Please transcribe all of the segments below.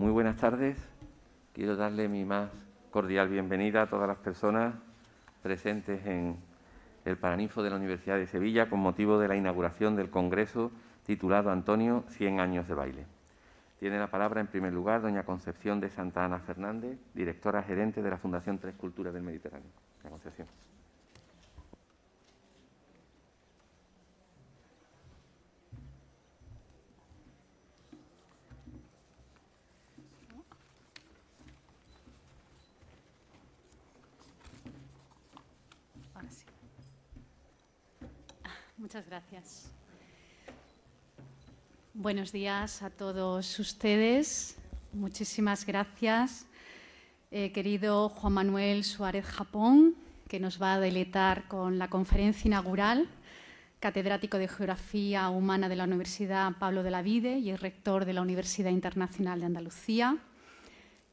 Muy buenas tardes. Quiero darle mi más cordial bienvenida a todas las personas presentes en el Paraninfo de la Universidad de Sevilla con motivo de la inauguración del congreso titulado Antonio, 100 años de baile. Tiene la palabra, en primer lugar, doña Concepción de Santa Ana Fernández, directora gerente de la Fundación Tres Culturas del Mediterráneo. Doña Concepción. Ahora sí. Muchas gracias. Buenos días a todos ustedes. Muchísimas gracias, querido Juan Manuel Suárez Japón, que nos va a deleitar con la conferencia inaugural, catedrático de Geografía Humana de la Universidad Pablo de la Vide y el rector de la Universidad Internacional de Andalucía.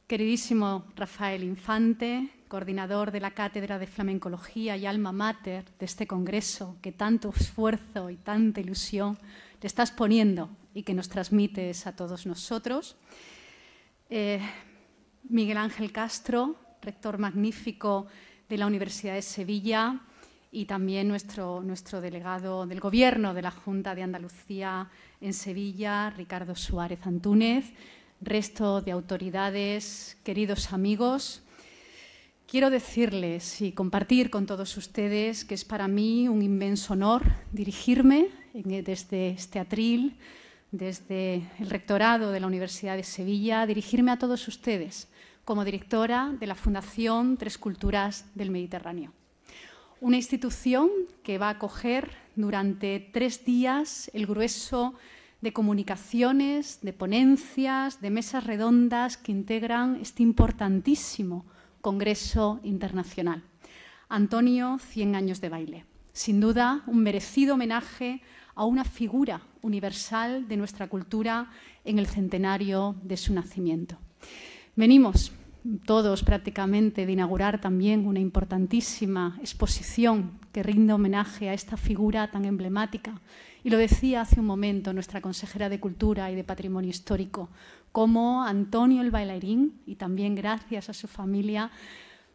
Queridísimo Rafael Infante, coordinador de la Cátedra de Flamencología y alma mater de este congreso, que tanto esfuerzo y tanta ilusión le estás poniendo y que nos transmites a todos nosotros. Miguel Ángel Castro, rector magnífico de la Universidad de Sevilla, y también nuestro delegado del Gobierno de la Junta de Andalucía en Sevilla, Ricardo Suárez Antúnez, resto de autoridades, queridos amigos. Quiero decirles y compartir con todos ustedes que es para mí un inmenso honor dirigirme desde este atril, desde el rectorado de la Universidad de Sevilla, dirigirme a todos ustedes como directora de la Fundación Tres Culturas del Mediterráneo. Una institución que va a acoger durante 3 días el grueso de comunicaciones, de ponencias, de mesas redondas que integran este importantísimo Congreso Internacional. Antonio, 100 años de baile. Sin duda, un merecido homenaje a una figura universal de nuestra cultura en el centenario de su nacimiento. Venimos todos prácticamente de inaugurar también una importantísima exposición que rinde homenaje a esta figura tan emblemática. Y lo decía hace un momento nuestra consejera de Cultura y de Patrimonio Histórico, cómo Antonio el bailarín, y también gracias a su familia,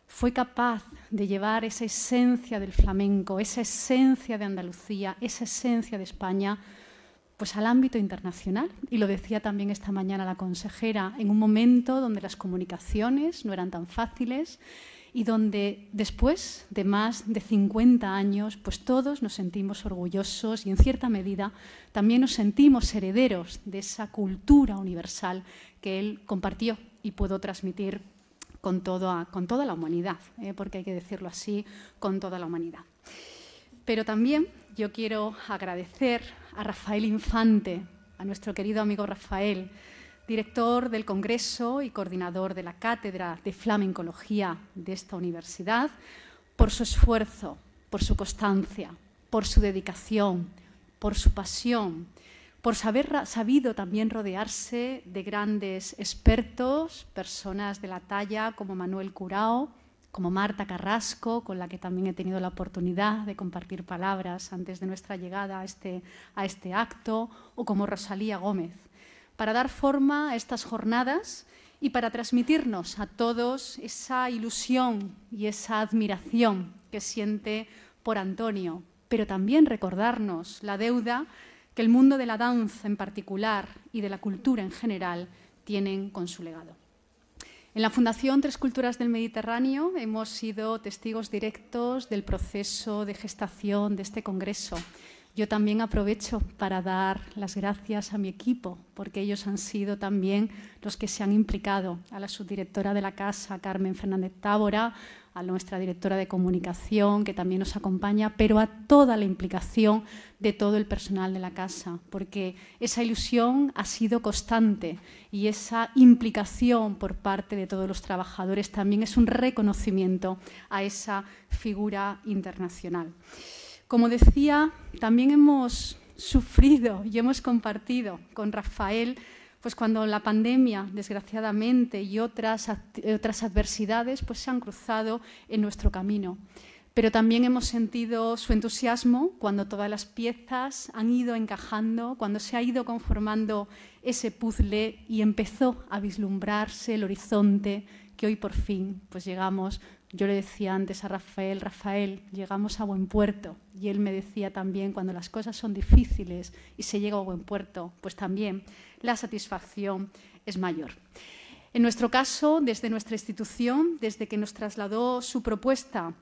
fue capaz de llevar esa esencia del flamenco, esa esencia de Andalucía, esa esencia de España, pues al ámbito internacional. Y lo decía también esta mañana la consejera, en un momento donde las comunicaciones no eran tan fáciles y donde después de más de 50 años, pues todos nos sentimos orgullosos y en cierta medida también nos sentimos herederos de esa cultura universal que él compartió y pudo transmitir con toda la humanidad, porque hay que decirlo así, con toda la humanidad. Pero también yo quiero agradecer a Rafael Infante, a nuestro querido amigo Rafael, director del Congreso y coordinador de la Cátedra de Flamencología de esta universidad, por su esfuerzo, por su constancia, por su dedicación, por su pasión, por haber sabido también rodearse de grandes expertos, personas de la talla como Manuel Curao, como Marta Carrasco, con la que también he tenido la oportunidad de compartir palabras antes de nuestra llegada a este acto, o como Rosalía Gómez, para dar forma a estas jornadas y para transmitirnos a todos esa ilusión y esa admiración que siente por Antonio, pero también recordarnos la deuda que el mundo de la danza en particular y de la cultura en general tienen con su legado. En la Fundación Tres Culturas del Mediterráneo hemos sido testigos directos del proceso de gestación de este congreso. Yo también aprovecho para dar las gracias a mi equipo, porque ellos han sido también los que se han implicado, a la subdirectora de la Casa, Carmen Fernández Tábora, a nuestra directora de comunicación, que también nos acompaña, pero a toda la implicación de todo el personal de la Casa, porque esa ilusión ha sido constante y esa implicación por parte de todos los trabajadores también es un reconocimiento a esa figura internacional. Como decía, también hemos sufrido y hemos compartido con Rafael, pues cuando la pandemia, desgraciadamente, y otras adversidades pues se han cruzado en nuestro camino. pero también hemos sentido su entusiasmo cuando todas las piezas han ido encajando, cuando se ha ido conformando ese puzzle y empezó a vislumbrarse el horizonte que hoy por fin pues llegamos. Yo le decía antes a Rafael, Rafael, llegamos a buen puerto. Y él me decía también, cuando las cosas son difíciles y se llega a buen puerto, pues también la satisfacción es mayor. En nuestro caso, desde nuestra institución, desde que nos trasladó su propuesta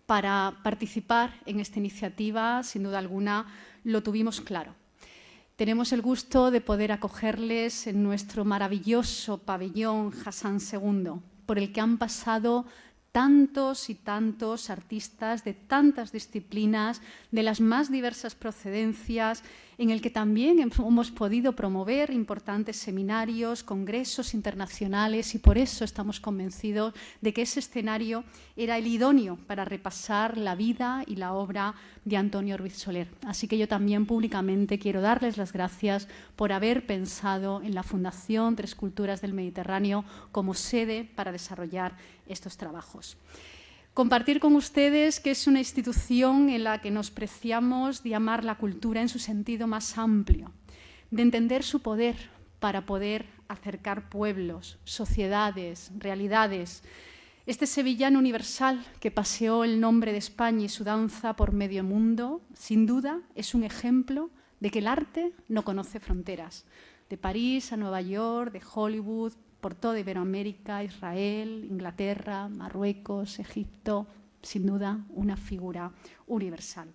para participar en esta iniciativa, sin duda alguna, lo tuvimos claro. Tenemos el gusto de poder acogerles en nuestro maravilloso pabellón Hassan II, por el que han pasado tantos y tantos artistas de tantas disciplinas, de las más diversas procedencias, en el que también hemos podido promover importantes seminarios, congresos internacionales, y por eso estamos convencidos de que ese escenario era el idóneo para repasar la vida y la obra de Antonio Ruiz Soler. Así que yo también públicamente quiero darles las gracias por haber pensado en la Fundación Tres Culturas del Mediterráneo como sede para desarrollar estos trabajos. Compartir con ustedes que es una institución en la que nos preciamos de amar la cultura en su sentido más amplio, de entender su poder para poder acercar pueblos, sociedades, realidades. Este sevillano universal que paseó el nombre de España y su danza por medio mundo, sin duda es un ejemplo de que el arte no conoce fronteras. De París a Nueva York, de Hollywood, por toda Iberoamérica, Israel, Inglaterra, Marruecos, Egipto, sin duda una figura universal.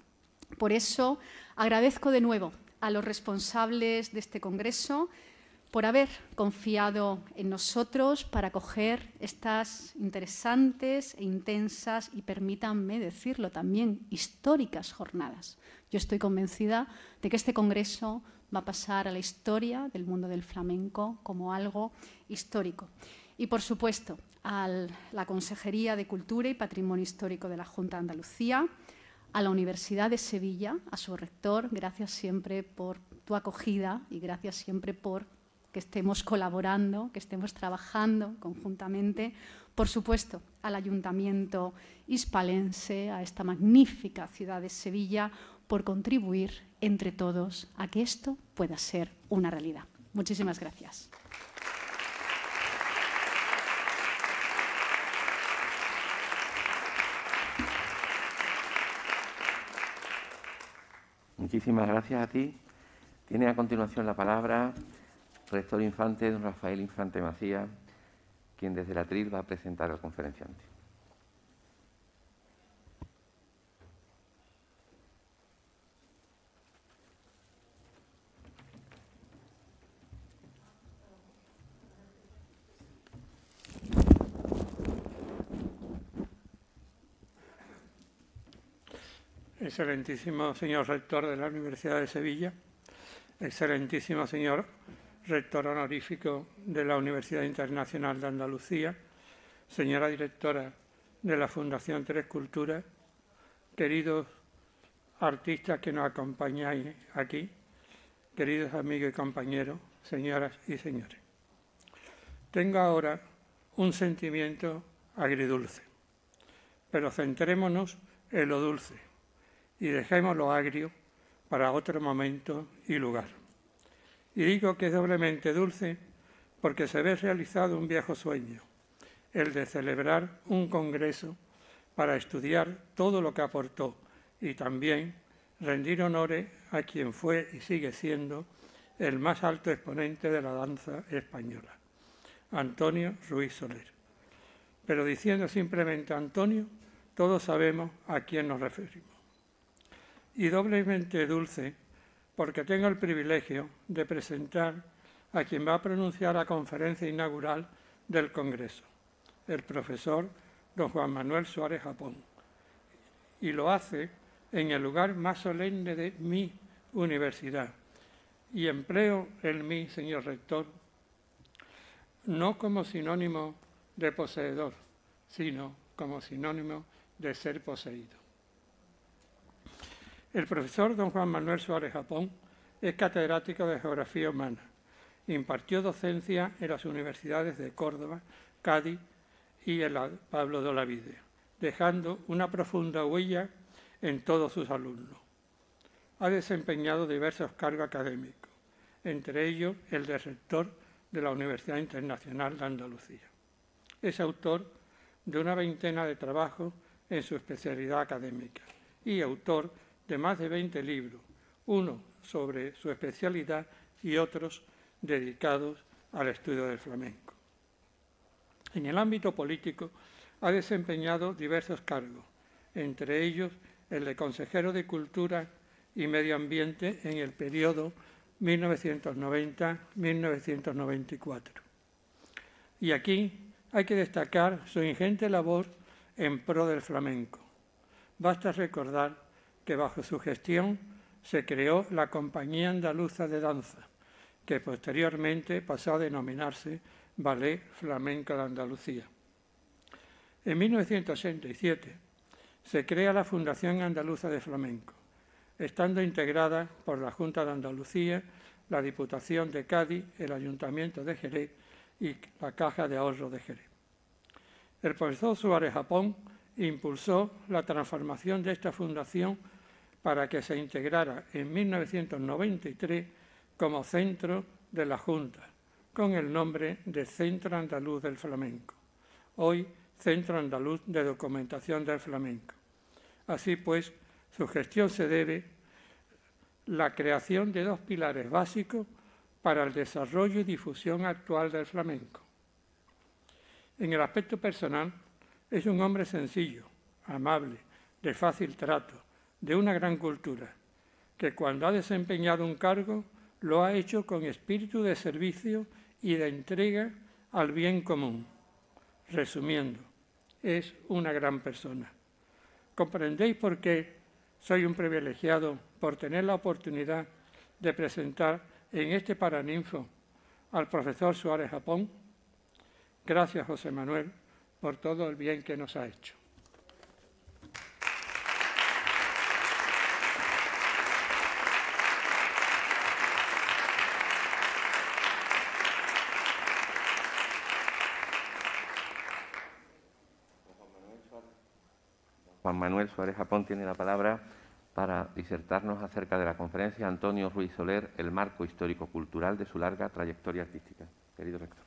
Por eso agradezco de nuevo a los responsables de este congreso por haber confiado en nosotros para acoger estas interesantes e intensas y, permítanme decirlo también, históricas jornadas. Yo estoy convencida de que este congreso va a pasar a la historia del mundo del flamenco como algo histórico. Y, por supuesto, a la Consejería de Cultura y Patrimonio Histórico de la Junta de Andalucía, a la Universidad de Sevilla, a su rector, gracias siempre por tu acogida y gracias siempre por que estemos colaborando, que estemos trabajando conjuntamente. Por supuesto, al Ayuntamiento hispalense, a esta magnífica ciudad de Sevilla, por contribuir entre todos a que esto pueda ser una realidad. Muchísimas gracias. Muchísimas gracias a ti. Tiene a continuación la palabra el rector infante, don Rafael Infante Macías, quien desde el atril va a presentar al conferenciante. Excelentísimo señor rector de la Universidad de Sevilla, excelentísimo señor rector honorífico de la Universidad Internacional de Andalucía, señora directora de la Fundación Tres Culturas, queridos artistas que nos acompañáis aquí, queridos amigos y compañeros, señoras y señores. Tengo ahora un sentimiento agridulce, pero centrémonos en lo dulce y dejemos lo agrio para otro momento y lugar. Y digo que es doblemente dulce porque se ve realizado un viejo sueño, el de celebrar un congreso para estudiar todo lo que aportó y también rendir honores a quien fue y sigue siendo el más alto exponente de la danza española, Antonio Ruiz Soler. Pero diciendo simplemente Antonio, todos sabemos a quién nos referimos. Y doblemente dulce porque tengo el privilegio de presentar a quien va a pronunciar la conferencia inaugural del Congreso, el profesor don Juan Manuel Suárez Japón. Y lo hace en el lugar más solemne de mi universidad. Y empleo el mi, señor rector, no como sinónimo de poseedor, sino como sinónimo de ser poseído. El profesor don Juan Manuel Suárez Japón es catedrático de Geografía Humana. Impartió docencia en las universidades de Córdoba, Cádiz y en la Pablo de Olavide. dejando una profunda huella en todos sus alumnos. Ha desempeñado diversos cargos académicos, entre ellos el de rector de la Universidad Internacional de Andalucía. Es autor de una veintena de trabajos en su especialidad académica y autor de más de 20 libros, uno sobre su especialidad y otros dedicados al estudio del flamenco. En el ámbito político ha desempeñado diversos cargos, entre ellos el de consejero de Cultura y Medio Ambiente en el periodo 1990-1994. Y aquí hay que destacar su ingente labor en pro del flamenco. Basta recordar que bajo su gestión se creó la Compañía Andaluza de Danza, que posteriormente pasó a denominarse Ballet Flamenco de Andalucía. En 1967 se crea la Fundación Andaluza de Flamenco, estando integrada por la Junta de Andalucía, la Diputación de Cádiz, el Ayuntamiento de Jerez y la Caja de Ahorros de Jerez. El profesor Suárez Japón impulsó la transformación de esta fundación para que se integrara en 1993 como centro de la Junta, con el nombre de Centro Andaluz del Flamenco, hoy Centro Andaluz de Documentación del Flamenco. Así pues, su gestión se debe a la creación de dos pilares básicos para el desarrollo y difusión actual del flamenco. En el aspecto personal, es un hombre sencillo, amable, de fácil trato, de una gran cultura, que cuando ha desempeñado un cargo lo ha hecho con espíritu de servicio y de entrega al bien común. Resumiendo, es una gran persona. ¿Comprendéis por qué soy un privilegiado por tener la oportunidad de presentar en este Paraninfo al profesor Suárez Japón? Gracias, José Manuel, por todo el bien que nos ha hecho. Juan Manuel Suárez Japón tiene la palabra para disertarnos acerca de la conferencia Antonio Ruiz Soler, el marco histórico-cultural de su larga trayectoria artística. Querido rector.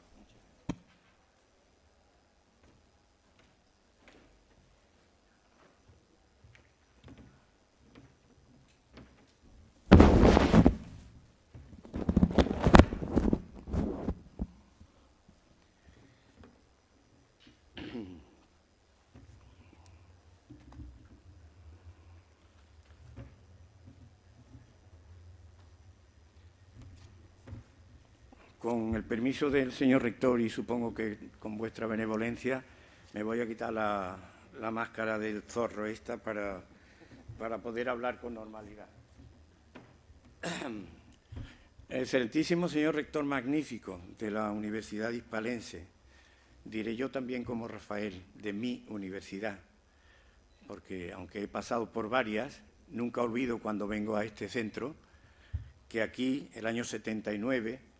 Con el permiso del señor rector y supongo que con vuestra benevolencia me voy a quitar la máscara del zorro esta para poder hablar con normalidad. El excelentísimo señor rector magnífico de la Universidad Hispalense, diré yo también como Rafael, de mi universidad, porque aunque he pasado por varias, nunca olvido cuando vengo a este centro que aquí, el año 79,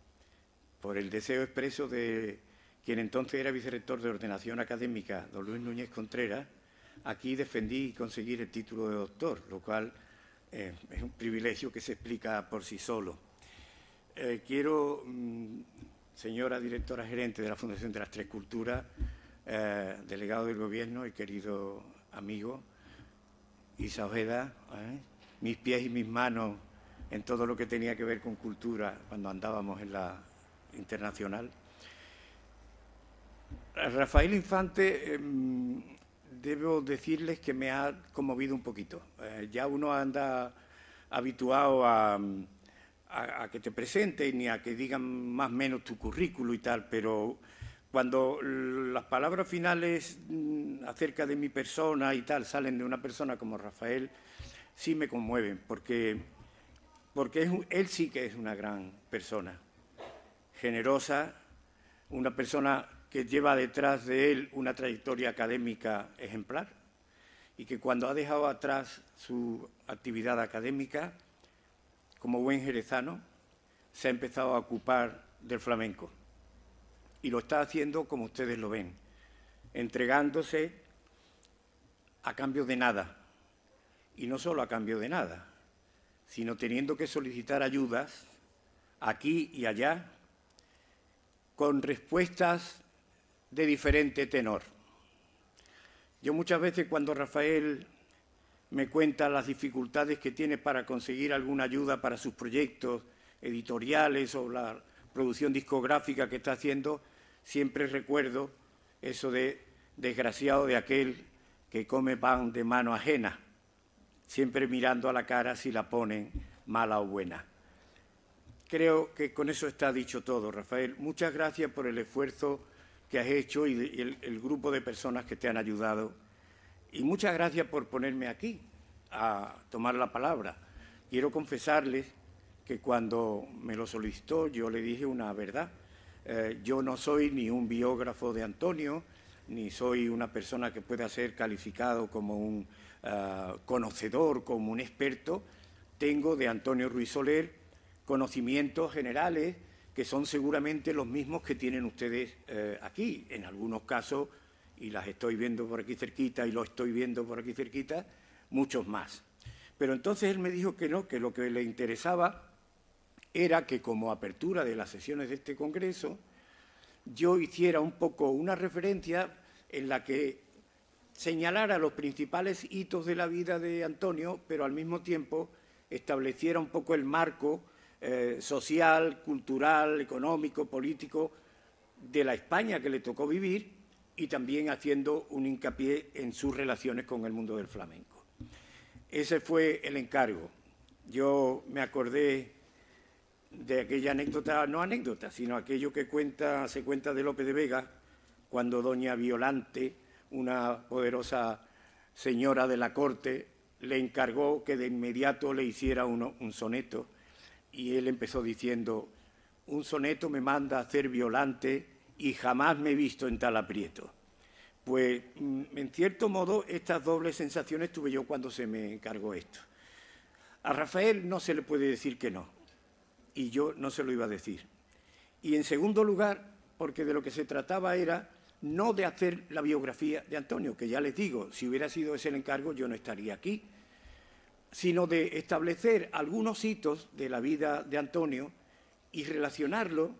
por el deseo expreso de quien entonces era vicerrector de Ordenación Académica, don Luis Núñez Contreras, aquí defendí conseguir el título de doctor, lo cual es un privilegio que se explica por sí solo. Quiero, señora directora gerente de la Fundación de las Tres Culturas, delegado del Gobierno y querido amigo Isa Ojeda, mis pies y mis manos en todo lo que tenía que ver con cultura cuando andábamos en la internacional. Rafael Infante, debo decirles que me ha conmovido un poquito. Ya uno anda habituado a que te presenten y a que digan más o menos tu currículo y tal, pero cuando las palabras finales acerca de mi persona y tal salen de una persona como Rafael, sí me conmueven, porque él sí que es una gran persona, generosa, una persona que lleva detrás de él una trayectoria académica ejemplar y que cuando ha dejado atrás su actividad académica, como buen jerezano, se ha empezado a ocupar del flamenco. Y lo está haciendo como ustedes lo ven, entregándose a cambio de nada. Y no solo a cambio de nada, sino teniendo que solicitar ayudas aquí y allá con respuestas de diferente tenor. Yo muchas veces cuando Rafael me cuenta las dificultades que tiene para conseguir alguna ayuda para sus proyectos editoriales o la producción discográfica que está haciendo, siempre recuerdo eso de desgraciado de aquel que come pan de mano ajena, siempre mirando a la cara si la ponen mala o buena. Creo que con eso está dicho todo, Rafael. Muchas gracias por el esfuerzo que has hecho y el grupo de personas que te han ayudado. Y muchas gracias por ponerme aquí a tomar la palabra. Quiero confesarles que cuando me lo solicitó yo le dije una verdad. Yo no soy ni un biógrafo de Antonio, ni soy una persona que pueda ser calificado como un conocedor, como un experto. Tengo de Antonio Ruiz Soler conocimientos generales que son seguramente los mismos que tienen ustedes aquí. En algunos casos, y las estoy viendo por aquí cerquita y lo estoy viendo por aquí cerquita, muchos más. Pero entonces él me dijo que no, que lo que le interesaba era que como apertura de las sesiones de este congreso yo hiciera un poco una referencia en la que señalara los principales hitos de la vida de Antonio, pero al mismo tiempo estableciera un poco el marco social, cultural, económico, político de la España que le tocó vivir y también haciendo un hincapié en sus relaciones con el mundo del flamenco. Ese fue el encargo. Yo me acordé de aquella anécdota, no anécdota, sino aquello que se cuenta de Lope de Vega, cuando doña Violante, una poderosa señora de la corte, le encargó que de inmediato le hiciera un soneto, y él empezó diciendo: un soneto me manda a hacer Violante y jamás me he visto en tal aprieto. Pues, en cierto modo, estas dobles sensaciones tuve yo cuando se me encargó esto. A Rafael no se le puede decir que no, y yo no se lo iba a decir. Y en segundo lugar, porque de lo que se trataba era no de hacer la biografía de Antonio, que ya les digo, si hubiera sido ese el encargo yo no estaría aquí, sino de establecer algunos hitos de la vida de Antonio y relacionarlo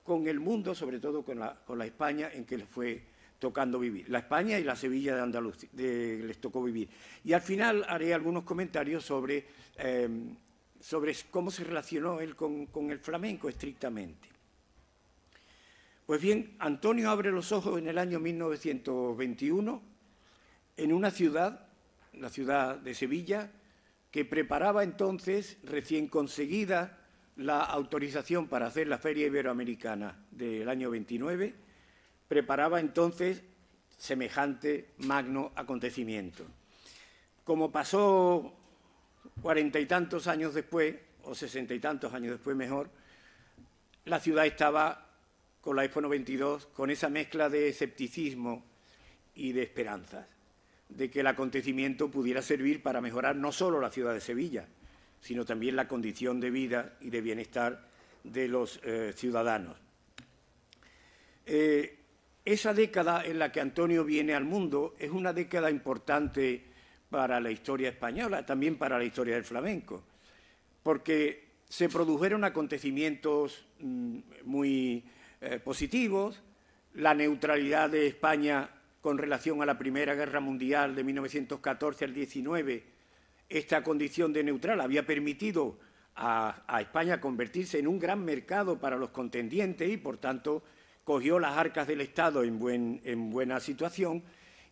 con el mundo, sobre todo con la España en que les fue tocando vivir. La España y la Sevilla de Andalucía les tocó vivir. Y al final haré algunos comentarios sobre cómo se relacionó él con el flamenco estrictamente. Pues bien, Antonio abre los ojos en el año 1921 en una ciudad, la ciudad de Sevilla, que preparaba entonces, recién conseguida, la autorización para hacer la Feria Iberoamericana del año 29, preparaba entonces semejante magno acontecimiento. Como pasó 40 y tantos años después, o 60 y tantos años después mejor, la ciudad estaba con la Expo 92, con esa mezcla de escepticismo y de esperanzas, de que el acontecimiento pudiera servir para mejorar no solo la ciudad de Sevilla, sino también la condición de vida y de bienestar de los ciudadanos. Esa década en la que Antonio viene al mundo es una década importante para la historia española, también para la historia del flamenco, porque se produjeron acontecimientos muy positivos, la neutralidad de España con relación a la Primera Guerra Mundial de 1914 al 19, esta condición de neutral había permitido a España convertirse en un gran mercado para los contendientes y, por tanto, cogió las arcas del Estado en buena situación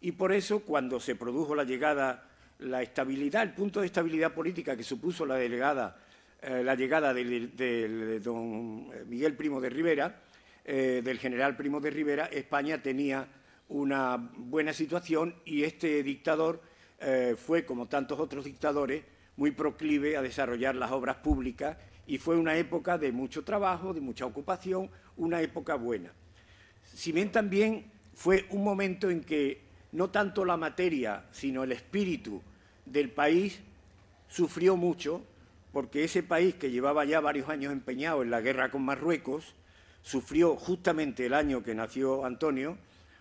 y, por eso, cuando se produjo la estabilidad, el punto de estabilidad política que supuso la llegada de don Miguel Primo de Rivera, del general Primo de Rivera, España tenía una buena situación y este dictador fue, como tantos otros dictadores, muy proclive a desarrollar las obras públicas y fue una época de mucho trabajo, de mucha ocupación, una época buena. Si bien también fue un momento en que no tanto la materia, sino el espíritu del país sufrió mucho, porque ese país que llevaba ya varios años empeñado en la guerra con Marruecos, sufrió justamente el año que nació Antonio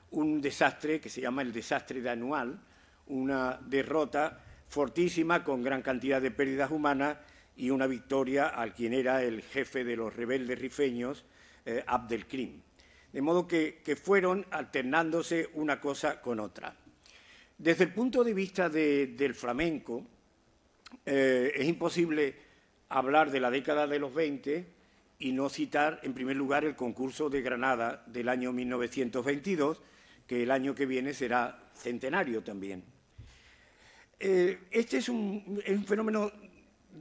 un desastre que se llama el desastre de Anual, una derrota fortísima con gran cantidad de pérdidas humanas y una victoria al quien era el jefe de los rebeldes rifeños, Abdelkrim. De modo que fueron alternándose una cosa con otra. Desde el punto de vista del flamenco, es imposible hablar de la década de los 20 y no citar, en primer lugar, el concurso de Granada del año 1922, que el año que viene será centenario también. Este es un fenómeno,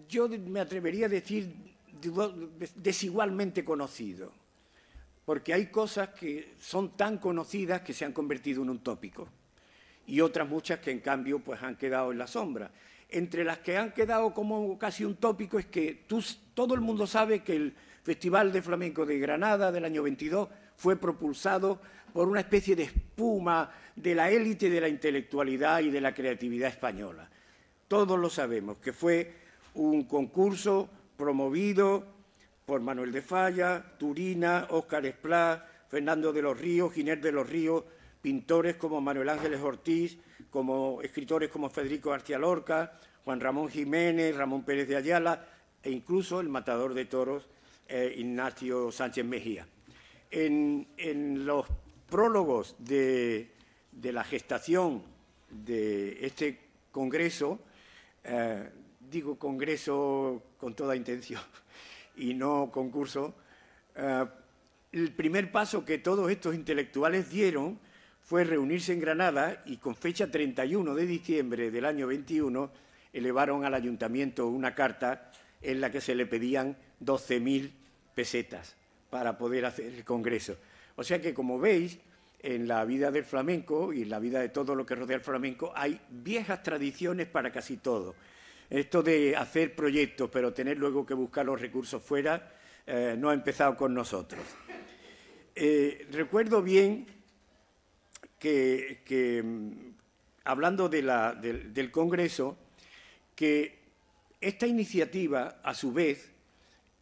yo me atrevería a decir, desigualmente conocido, porque hay cosas que son tan conocidas que se han convertido en un tópico y otras muchas que, en cambio, pues han quedado en la sombra. Entre las que han quedado como casi un tópico es que todo el mundo sabe que el Festival de Flamenco de Granada del año 22 fue propulsado por una especie de espuma de la élite de la intelectualidad y de la creatividad española. Todos lo sabemos, que fue un concurso promovido por Manuel de Falla, Turina, Óscar Esplá, Fernando de los Ríos, Ginés de los Ríos, pintores como Manuel Ángeles Ortiz, como escritores como Federico García Lorca, Juan Ramón Jiménez, Ramón Pérez de Ayala e incluso el matador de toros Ignacio Sánchez Mejía. En los prólogos de la gestación de este congreso, digo congreso con toda intención y no concurso, el primer paso que todos estos intelectuales dieron fue reunirse en Granada y con fecha 31 de diciembre del año 21 elevaron al ayuntamiento una carta en la que se le pedían 12.000 pesetas para poder hacer el congreso. O sea que, como veis, en la vida del flamenco y en la vida de todo lo que rodea el flamenco hay viejas tradiciones para casi todo. Esto de hacer proyectos pero tener luego que buscar los recursos fuera no ha empezado con nosotros. Recuerdo bien que hablando del Congreso, que esta iniciativa, a su vez,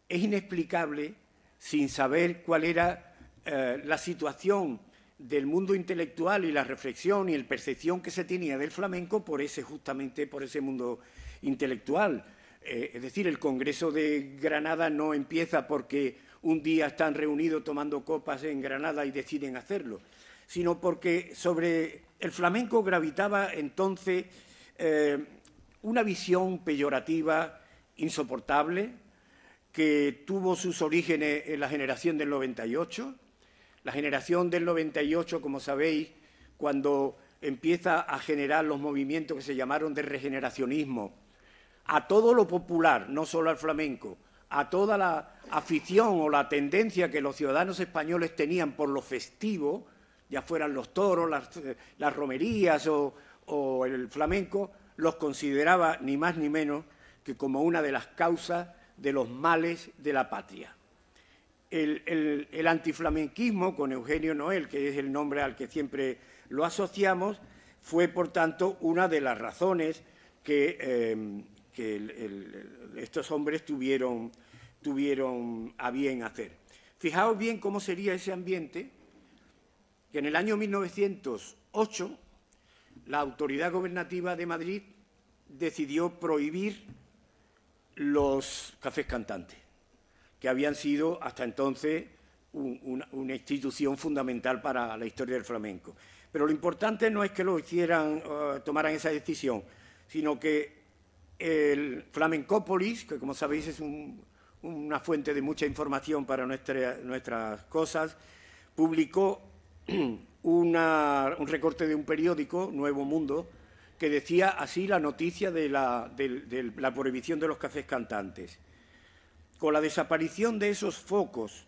es inexplicable sin saber cuál era la situación del mundo intelectual y la reflexión y la percepción que se tenía del flamenco justamente por ese mundo intelectual. Es decir, el Congreso de Granada no empieza porque un día están reunidos tomando copas en Granada y deciden hacerlo, sino porque sobre el flamenco gravitaba entonces una visión peyorativa insoportable que tuvo sus orígenes en la generación del 98. La generación del 98, como sabéis, cuando empieza a generar los movimientos que se llamaron de regeneracionismo, a todo lo popular, no solo al flamenco, a toda la afición o la tendencia que los ciudadanos españoles tenían por lo festivo, ya fueran los toros, las romerías o el flamenco, los consideraba ni más ni menos que como una de las causas de los males de la patria. El antiflamenquismo, con Eugenio Noel, que es el nombre al que siempre lo asociamos, fue, por tanto, una de las razones que estos hombres tuvieron a bien hacer. Fijaos bien cómo sería ese ambiente, que en el año 1908 la autoridad gobernativa de Madrid decidió prohibir los cafés cantantes, que habían sido hasta entonces una institución fundamental para la historia del flamenco. Pero lo importante no es que lo tomaran esa decisión, sino que el Flamencópolis, que como sabéis es una fuente de mucha información para nuestras cosas, publicó un recorte de un periódico, Nuevo Mundo, que decía así la noticia de la prohibición de los cafés cantantes. Con la desaparición de esos focos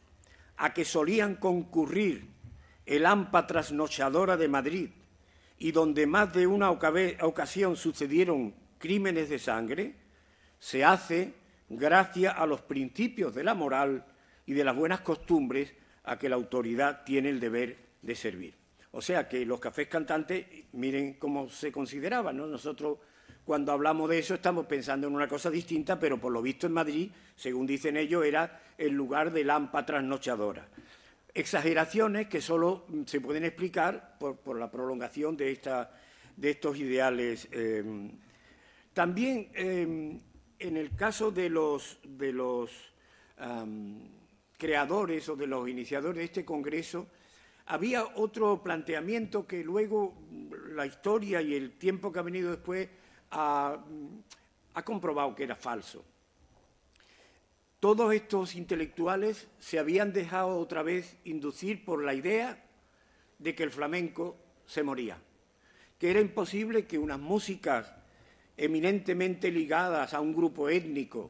a que solían concurrir el hampa trasnochadora de Madrid y donde más de una ocasión sucedieron crímenes de sangre, se hace gracias a los principios de la moral y de las buenas costumbres a que la autoridad tiene el deber de servir. O sea que los cafés cantantes, miren cómo se consideraban, ¿no? Nosotros, cuando hablamos de eso, estamos pensando en una cosa distinta, pero por lo visto en Madrid, según dicen ellos, era el lugar del hampa trasnochadora. Exageraciones que solo se pueden explicar por la prolongación de estos ideales. También en el caso de los creadores o de los iniciadores de este congreso, había otro planteamiento que luego la historia y el tiempo que ha venido después ha comprobado que era falso. Todos estos intelectuales se habían dejado otra vez inducir por la idea de que el flamenco se moría, que era imposible que unas músicas eminentemente ligadas a un grupo étnico,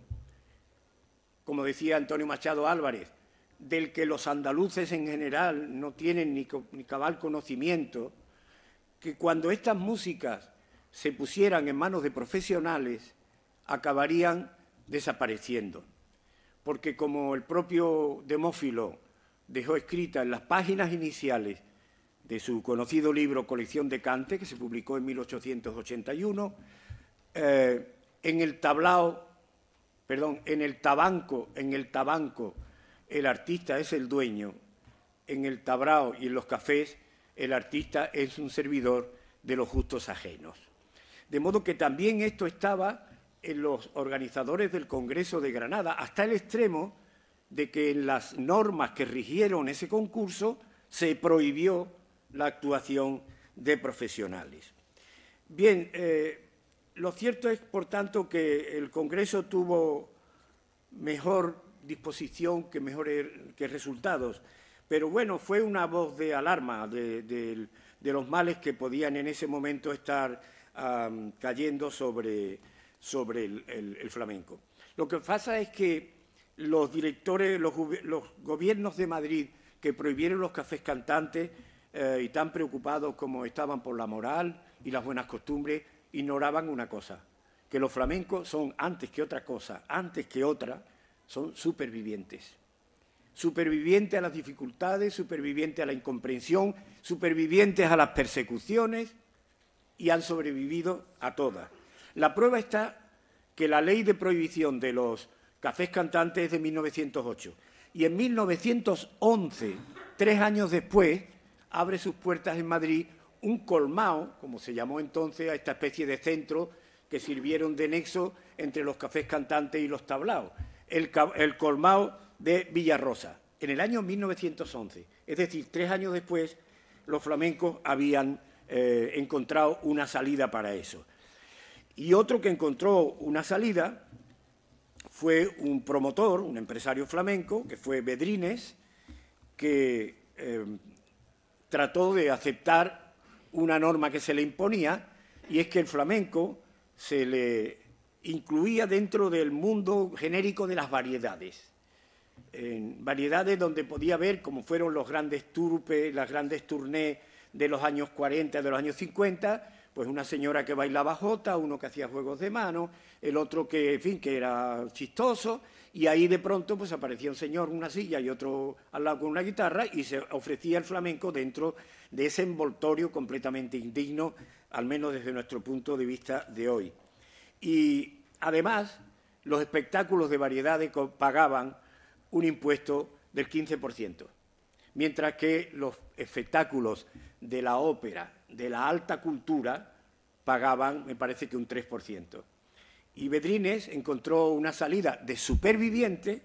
como decía Antonio Machado Álvarez, del que los andaluces en general no tienen ni cabal conocimiento, que cuando estas músicas se pusieran en manos de profesionales acabarían desapareciendo. Porque como el propio Demófilo dejó escrita en las páginas iniciales de su conocido libro Colección de Cante, que se publicó en 1881, en el tabanco, el artista es el dueño, en el tabrao y en los cafés, el artista es un servidor de los gustos ajenos. De modo que también esto estaba en los organizadores del Congreso de Granada, hasta el extremo de que en las normas que rigieron ese concurso se prohibió la actuación de profesionales. Bien, lo cierto es, por tanto, que el Congreso tuvo mejor disposición que resultados, pero bueno, fue una voz de alarma de los males que podían en ese momento estar cayendo sobre el flamenco. Lo que pasa es que los directores, los gobiernos de Madrid que prohibieron los cafés cantantes y tan preocupados como estaban por la moral y las buenas costumbres, ignoraban una cosa, que los flamencos son, antes que otra cosa, son supervivientes. Supervivientes a las dificultades, supervivientes a la incomprensión, supervivientes a las persecuciones, y han sobrevivido a todas. La prueba está que la ley de prohibición de los cafés cantantes es de 1908, y en 1911, 3 años después, abre sus puertas en Madrid un colmao, como se llamó entonces a esta especie de centro que sirvieron de nexo entre los cafés cantantes y los tablaos, el colmao de Villarrosa, en el año 1911. Es decir, 3 años después, los flamencos habían encontrado una salida para eso. Y otro que encontró una salida fue un promotor, un empresario flamenco, que fue Bedrines, que trató de aceptar una norma que se le imponía, y es que el flamenco se le incluía dentro del mundo genérico de las variedades. En variedades donde podía ver, como fueron los grandes turpes, las grandes tournées de los años 40, de los años 50, pues una señora que bailaba jota, uno que hacía juegos de mano, el otro que, en fin, que era chistoso, y ahí de pronto pues aparecía un señor en una silla y otro al lado con una guitarra, y se ofrecía el flamenco dentro de ese envoltorio completamente indigno, al menos desde nuestro punto de vista de hoy. Y además, los espectáculos de variedades pagaban un impuesto del 15%, mientras que los espectáculos de la ópera, de la alta cultura, pagaban, me parece que un 3%. Y Bedrines encontró una salida de superviviente,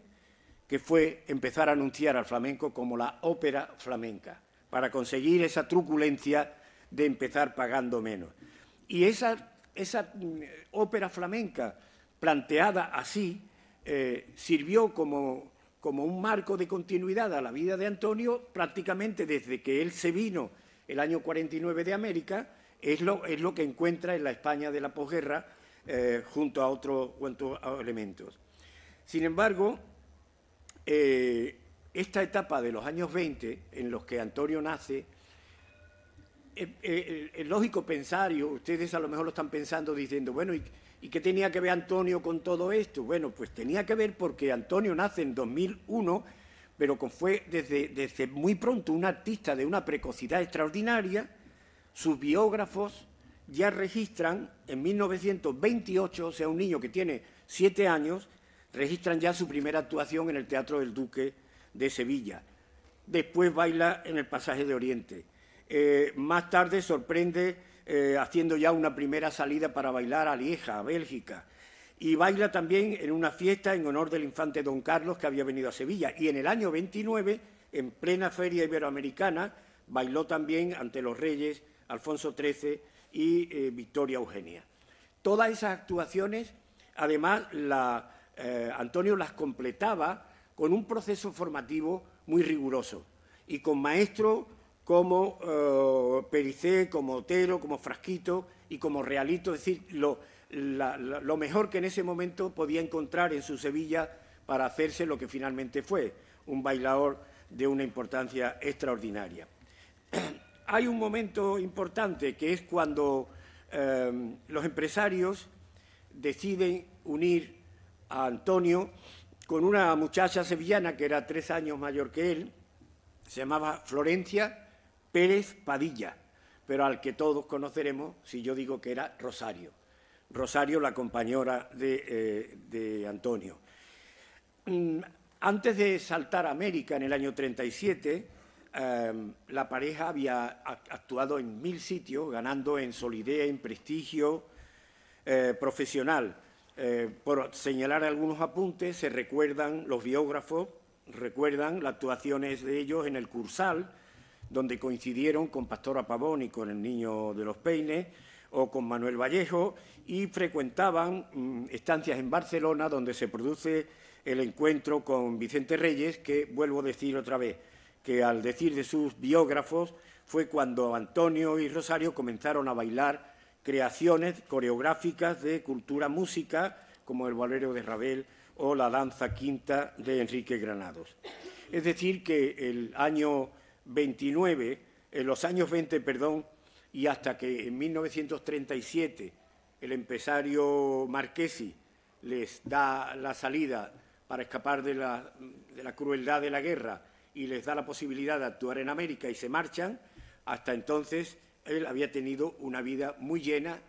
que fue empezar a anunciar al flamenco como la ópera flamenca, para conseguir esa truculencia de empezar pagando menos. Y esa ópera flamenca, planteada así, sirvió como un marco de continuidad a la vida de Antonio prácticamente desde que él se vino el año 49 de América. Es lo que encuentra en la España de la posguerra junto a otros elementos. Sin embargo, esta etapa de los años 20 en los que Antonio nace, es lógico pensar, y ustedes a lo mejor lo están pensando diciendo, bueno, ¿y qué tenía que ver Antonio con todo esto? Bueno, pues tenía que ver porque Antonio nace en 2001, pero fue desde muy pronto un artista de una precocidad extraordinaria. Sus biógrafos ya registran en 1928, o sea, un niño que tiene 7 años, registran ya su primera actuación en el Teatro del Duque de Sevilla. Después baila en el Pasaje de Oriente. Más tarde sorprende haciendo ya una primera salida para bailar a Lieja, a Bélgica. Y baila también en una fiesta en honor del infante Don Carlos, que había venido a Sevilla. Y en el año 29, en plena Feria Iberoamericana, bailó también ante los reyes Alfonso XIII y Victoria Eugenia. Todas esas actuaciones, además, Antonio las completaba con un proceso formativo muy riguroso y con maestros como Pericé, como Otero, como Frasquito y como Realito, es decir, lo mejor que en ese momento podía encontrar en su Sevilla para hacerse lo que finalmente fue, un bailador de una importancia extraordinaria. Hay un momento importante que es cuando los empresarios deciden unir a Antonio con una muchacha sevillana que era 3 años mayor que él, se llamaba Florencia Pérez Padilla, pero al que todos conoceremos si yo digo que era Rosario. Rosario, la compañera de Antonio. Antes de saltar a América en el año 37, la pareja había actuado en 1000 sitios, ganando en solidez, en prestigio profesional. Por señalar algunos apuntes, se recuerdan, los biógrafos recuerdan las actuaciones de ellos en el Cursal, donde coincidieron con Pastora Pavón y con el Niño de los Peines, o con Manuel Vallejo, y frecuentaban estancias en Barcelona, donde se produce el encuentro con Vicente Reyes, que, vuelvo a decir otra vez, que al decir de sus biógrafos, fue cuando Antonio y Rosario comenzaron a bailar creaciones coreográficas de cultura música, como el bolero de Ravel o la danza quinta de Enrique Granados. Es decir, que el año 29, en los años 20, perdón, y hasta que en 1937 el empresario Marchesi les da la salida para escapar de la crueldad de la guerra y les da la posibilidad de actuar en América y se marchan, hasta entonces él había tenido una vida muy llena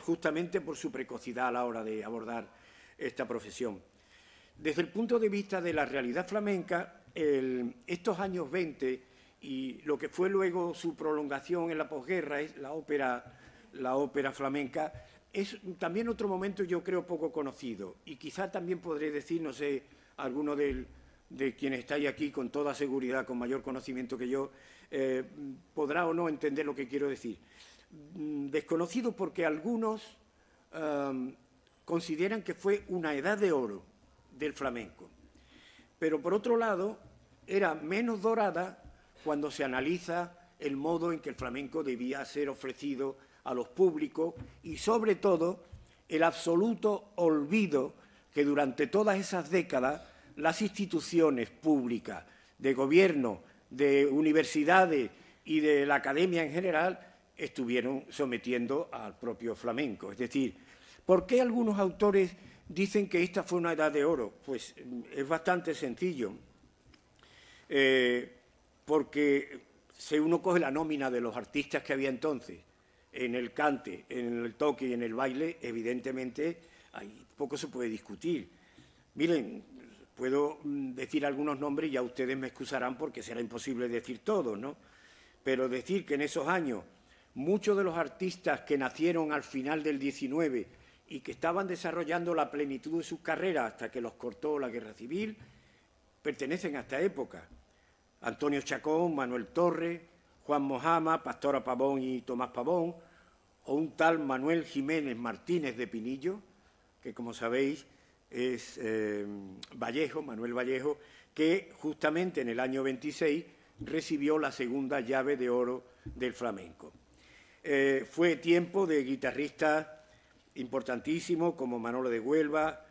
justamente por su precocidad a la hora de abordar esta profesión. Desde el punto de vista de la realidad flamenca, estos años 20 y lo que fue luego su prolongación en la posguerra, es la ópera flamenca, es también otro momento, yo creo, poco conocido. Y quizá también podré decir, no sé, alguno de quienes estáis aquí con toda seguridad, con mayor conocimiento que yo, podrá o no entender lo que quiero decir. Desconocido porque algunos consideran que fue una edad de oro del flamenco. Pero, por otro lado, era menos dorada cuando se analiza el modo en que el flamenco debía ser ofrecido a los públicos y, sobre todo, el absoluto olvido que durante todas esas décadas las instituciones públicas, de gobierno, de universidades y de la academia en general, estuvieron sometiendo al propio flamenco. Es decir, ¿por qué algunos autores dicen que esta fue una edad de oro? Pues es bastante sencillo. Porque si uno coge la nómina de los artistas que había entonces, en el cante, en el toque y en el baile, evidentemente poco se puede discutir. Miren, puedo decir algunos nombres y ya ustedes me excusarán porque será imposible decir todos, ¿no? Pero decir que en esos años muchos de los artistas que nacieron al final del 19 y que estaban desarrollando la plenitud de sus carreras hasta que los cortó la Guerra Civil, pertenecen a esta época. Antonio Chacón, Manuel Torres, Juan Mojama, Pastora Pavón y Tomás Pavón, o un tal Manuel Jiménez Martínez de Pinillo, que como sabéis es Manuel Vallejo, que justamente en el año 26 recibió la segunda llave de oro del flamenco. Fue tiempo de guitarristas importantísimos como Manolo de Huelva,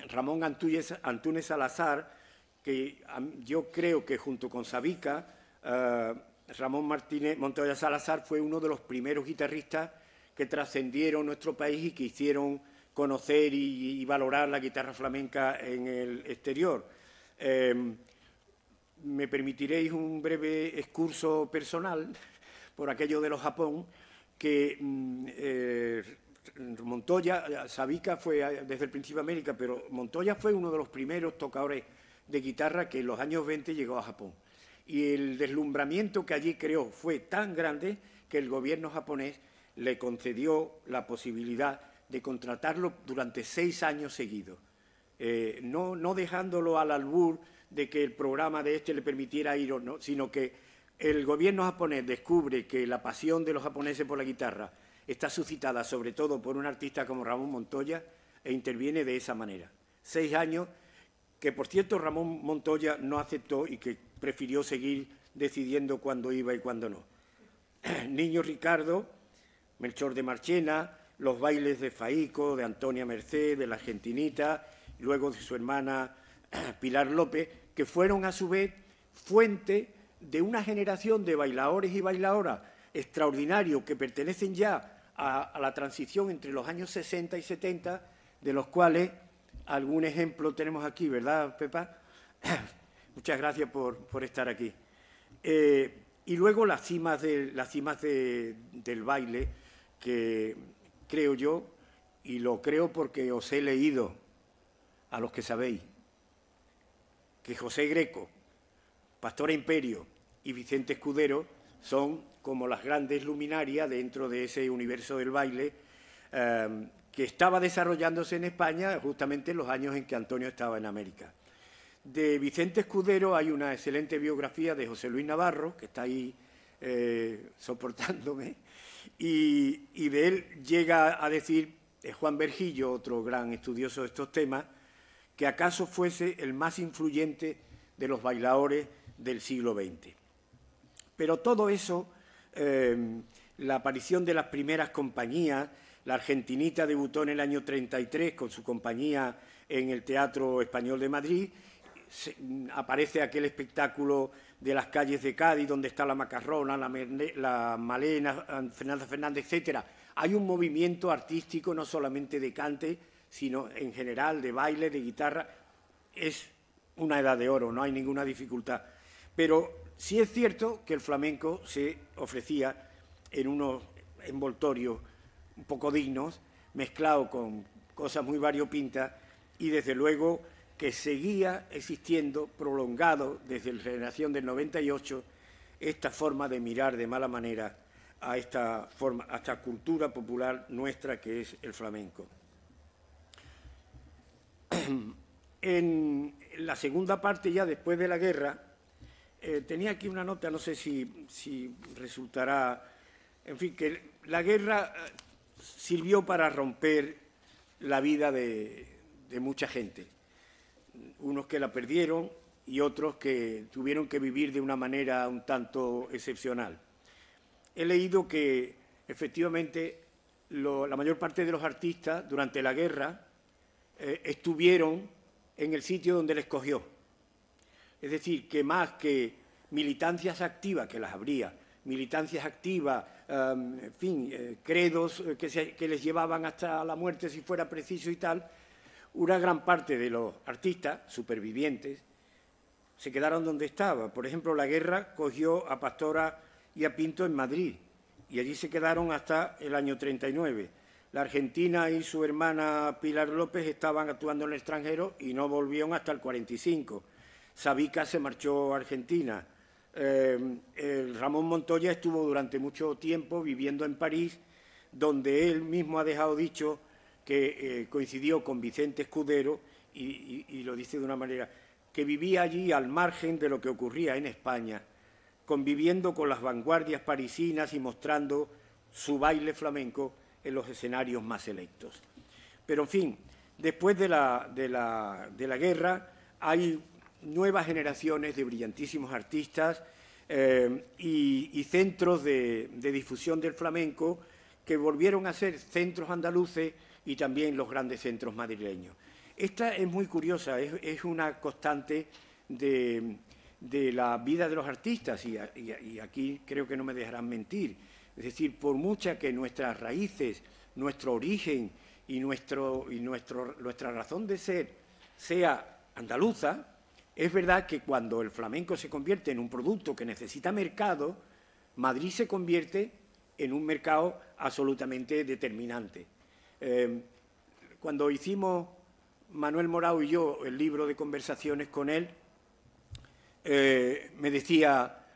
Ramón Antúnez Salazar, que yo creo que junto con Sabica, Ramón Martínez Montoya Salazar fue uno de los primeros guitarristas que trascendieron nuestro país y que hicieron conocer y valorar la guitarra flamenca en el exterior. Me permitiréis un breve excurso personal por aquello de los Japón, que Montoya, Sabica fue desde el principio de América, pero Montoya fue uno de los primeros tocadores de guitarra que en los años 20 llegó a Japón. Y el deslumbramiento que allí creó fue tan grande que el gobierno japonés le concedió la posibilidad de contratarlo durante 6 años seguidos, no dejándolo al albur de que el programa de le permitiera ir o no, sino que el gobierno japonés descubre que la pasión de los japoneses por la guitarra está suscitada sobre todo por un artista como Ramón Montoya e interviene de esa manera. 6 años que, por cierto, Ramón Montoya no aceptó y que prefirió seguir decidiendo cuándo iba y cuándo no. Niño Ricardo, Melchor de Marchena, los bailes de Faico, de Antonia Merced, de la Argentinita, y luego de su hermana Pilar López, que fueron a su vez fuente de una generación de bailadores y bailadoras extraordinarios que pertenecen ya a la transición entre los años 60 y 70, de los cuales algún ejemplo tenemos aquí, ¿verdad, Pepa? Muchas gracias por estar aquí. Y luego las cimas del baile, que creo yo, y lo creo porque os he leído a los que sabéis, que José Greco, Pastora Imperio y Vicente Escudero son como las grandes luminarias dentro de ese universo del baile que estaba desarrollándose en España justamente en los años en que Antonio estaba en América. De Vicente Escudero hay una excelente biografía de José Luis Navarro, que está ahí soportándome, y de él llega a decir Juan Vergillo, otro gran estudioso de estos temas, que acaso fuese el más influyente de los bailadores del siglo XX. Pero todo eso, la aparición de las primeras compañías, la Argentinita debutó en el año 33 con su compañía en el Teatro Español de Madrid, aparece aquel espectáculo de las calles de Cádiz, donde está la Macarrona, la Malena, Fernanda Fernández, etcétera. Hay un movimiento artístico no solamente de cante, sino en general de baile, de guitarra. Es una edad de oro, no hay ninguna dificultad. Pero sí es cierto que el flamenco se ofrecía en unos envoltorios un poco dignos, mezclado con cosas muy variopintas, y desde luego que seguía existiendo, prolongado desde la generación del 98, esta forma de mirar de mala manera a esta cultura popular nuestra que es el flamenco. En la segunda parte, ya después de la guerra, tenía aquí una nota, no sé si resultará, en fin, que la guerra sirvió para romper la vida de mucha gente. Unos que la perdieron y otros que tuvieron que vivir de una manera un tanto excepcional. He leído que, efectivamente, la mayor parte de los artistas durante la guerra estuvieron en el sitio donde les cogió. Es decir, que más que militancias activas, que las habría, militancias activas, en fin, credos que les llevaban hasta la muerte si fuera preciso y tal, una gran parte de los artistas supervivientes se quedaron donde estaban. Por ejemplo, la guerra cogió a Pastora y a Pinto en Madrid y allí se quedaron hasta el año 39. La Argentina y su hermana Pilar López estaban actuando en el extranjero y no volvieron hasta el 45. Sabica se marchó a Argentina. Ramón Montoya estuvo durante mucho tiempo viviendo en París, donde él mismo ha dejado dicho que coincidió con Vicente Escudero y lo dice de una manera, que vivía allí al margen de lo que ocurría en España, conviviendo con las vanguardias parisinas y mostrando su baile flamenco en los escenarios más selectos. Pero, en fin, después de la guerra hay nuevas generaciones de brillantísimos artistas y centros de difusión del flamenco que volvieron a ser centros andaluces y también los grandes centros madrileños. Esta es muy curiosa, es una constante de la vida de los artistas y aquí creo que no me dejarán mentir. Es decir, por mucha que nuestras raíces, nuestro origen y nuestra razón de ser sea andaluza, es verdad que cuando el flamenco se convierte en un producto que necesita mercado, Madrid se convierte en un mercado absolutamente determinante. Cuando hicimos Manuel Morao y yo el libro de conversaciones con él, me decía,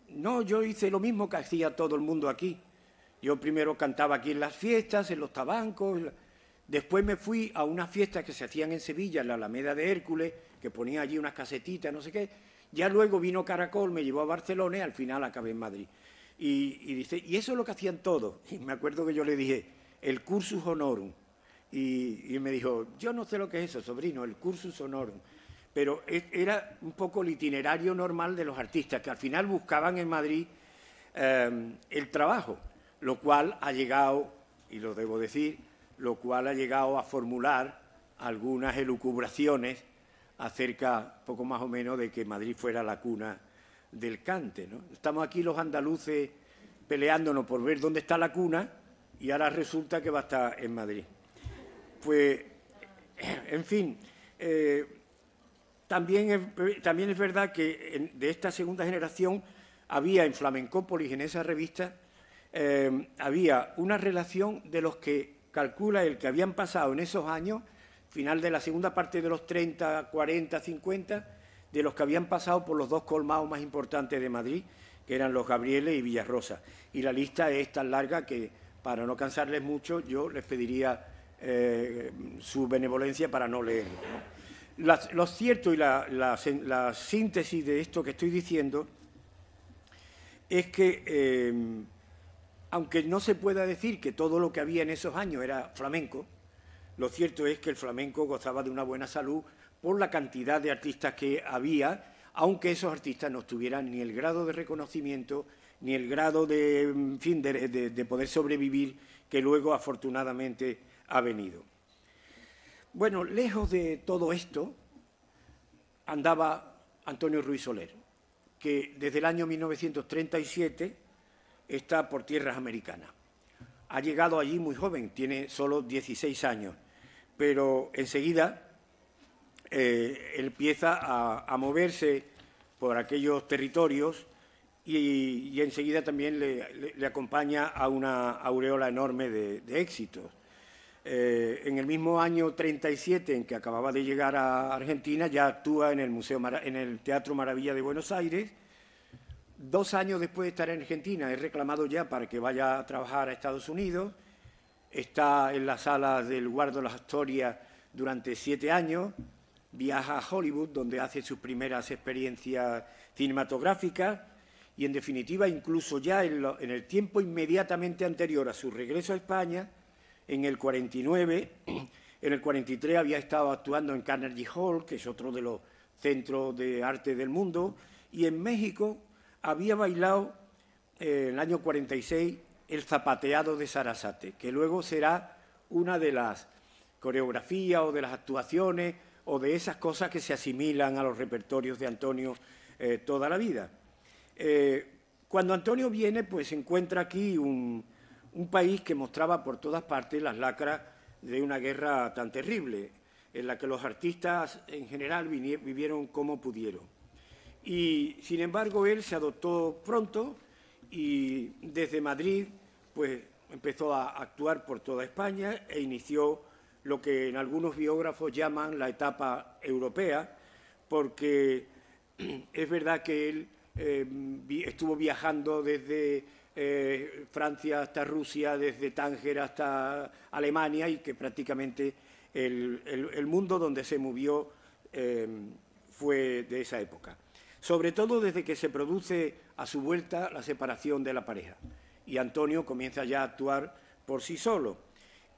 no, yo hice lo mismo que hacía todo el mundo aquí. Yo primero cantaba aquí en las fiestas, en los tabancos. Después me fui a unas fiestas que se hacían en Sevilla, en la Alameda de Hércules, que ponía allí unas casetitas, no sé qué. Ya luego vino Caracol, me llevó a Barcelona y al final acabé en Madrid. Y dice, y eso es lo que hacían todos. Y me acuerdo que yo le dije, el cursus honorum. Y me dijo, yo no sé lo que es eso, sobrino, el cursus honorum. Pero era un poco el itinerario normal de los artistas, que al final buscaban en Madrid el trabajo, lo cual ha llegado, y lo debo decir, lo cual ha llegado a formular algunas elucubraciones acerca, poco más o menos, de que Madrid fuera la cuna del cante, ¿no? Estamos aquí los andaluces peleándonos por ver dónde está la cuna y ahora resulta que va a estar en Madrid. Pues, en fin, también es verdad que de esta segunda generación había en Flamencópolis, en esa revista, había una relación de los que calcula el que habían pasado en esos años, final de la segunda parte de los 30, 40, 50, de los que habían pasado por los dos colmados más importantes de Madrid, que eran los Gabrieles y Villarrosa. Y la lista es tan larga que, para no cansarles mucho, yo les pediría su benevolencia para no leerlo, ¿no? Lo cierto y la síntesis de esto que estoy diciendo es que, aunque no se pueda decir que todo lo que había en esos años era flamenco, lo cierto es que el flamenco gozaba de una buena salud por la cantidad de artistas que había, aunque esos artistas no tuvieran ni el grado de reconocimiento ni el grado de, en fin, de poder sobrevivir que luego afortunadamente ha venido. Bueno, lejos de todo esto andaba Antonio Ruiz Soler, que desde el año 1937 está por tierras americanas. Ha llegado allí muy joven, tiene solo 16 años, pero enseguida empieza a moverse por aquellos territorios y enseguida también le acompaña a una aureola enorme de éxitos. En el mismo año 37 en que acababa de llegar a Argentina, ya actúa en el Teatro Maravilla de Buenos Aires. 2 años después de estar en Argentina es reclamado ya para que vaya a trabajar a Estados Unidos. Está en las salas del Guardo de las Astorias durante 7 años. Viaja a Hollywood, donde hace sus primeras experiencias cinematográficas. Y, en definitiva, incluso ya en el tiempo inmediatamente anterior a su regreso a España, en el 49, en el 43 había estado actuando en Carnegie Hall, que es otro de los centros de arte del mundo, y en México había bailado en el año 46 el zapateado de Sarasate, que luego será una de las coreografías o de las actuaciones o de esas cosas que se asimilan a los repertorios de Antonio toda la vida. Cuando Antonio viene, pues se encuentra aquí un país que mostraba por todas partes las lacras de una guerra tan terrible, en la que los artistas en general vivieron como pudieron. Y, sin embargo, él se adoptó pronto y desde Madrid pues, empezó a actuar por toda España e inició lo que en algunos biógrafos llaman la etapa europea, porque es verdad que él estuvo viajando desde Francia hasta Rusia, desde Tánger hasta Alemania, y que prácticamente el mundo donde se movió fue de esa época. Sobre todo desde que se produce a su vuelta la separación de la pareja. Y Antonio comienza ya a actuar por sí solo.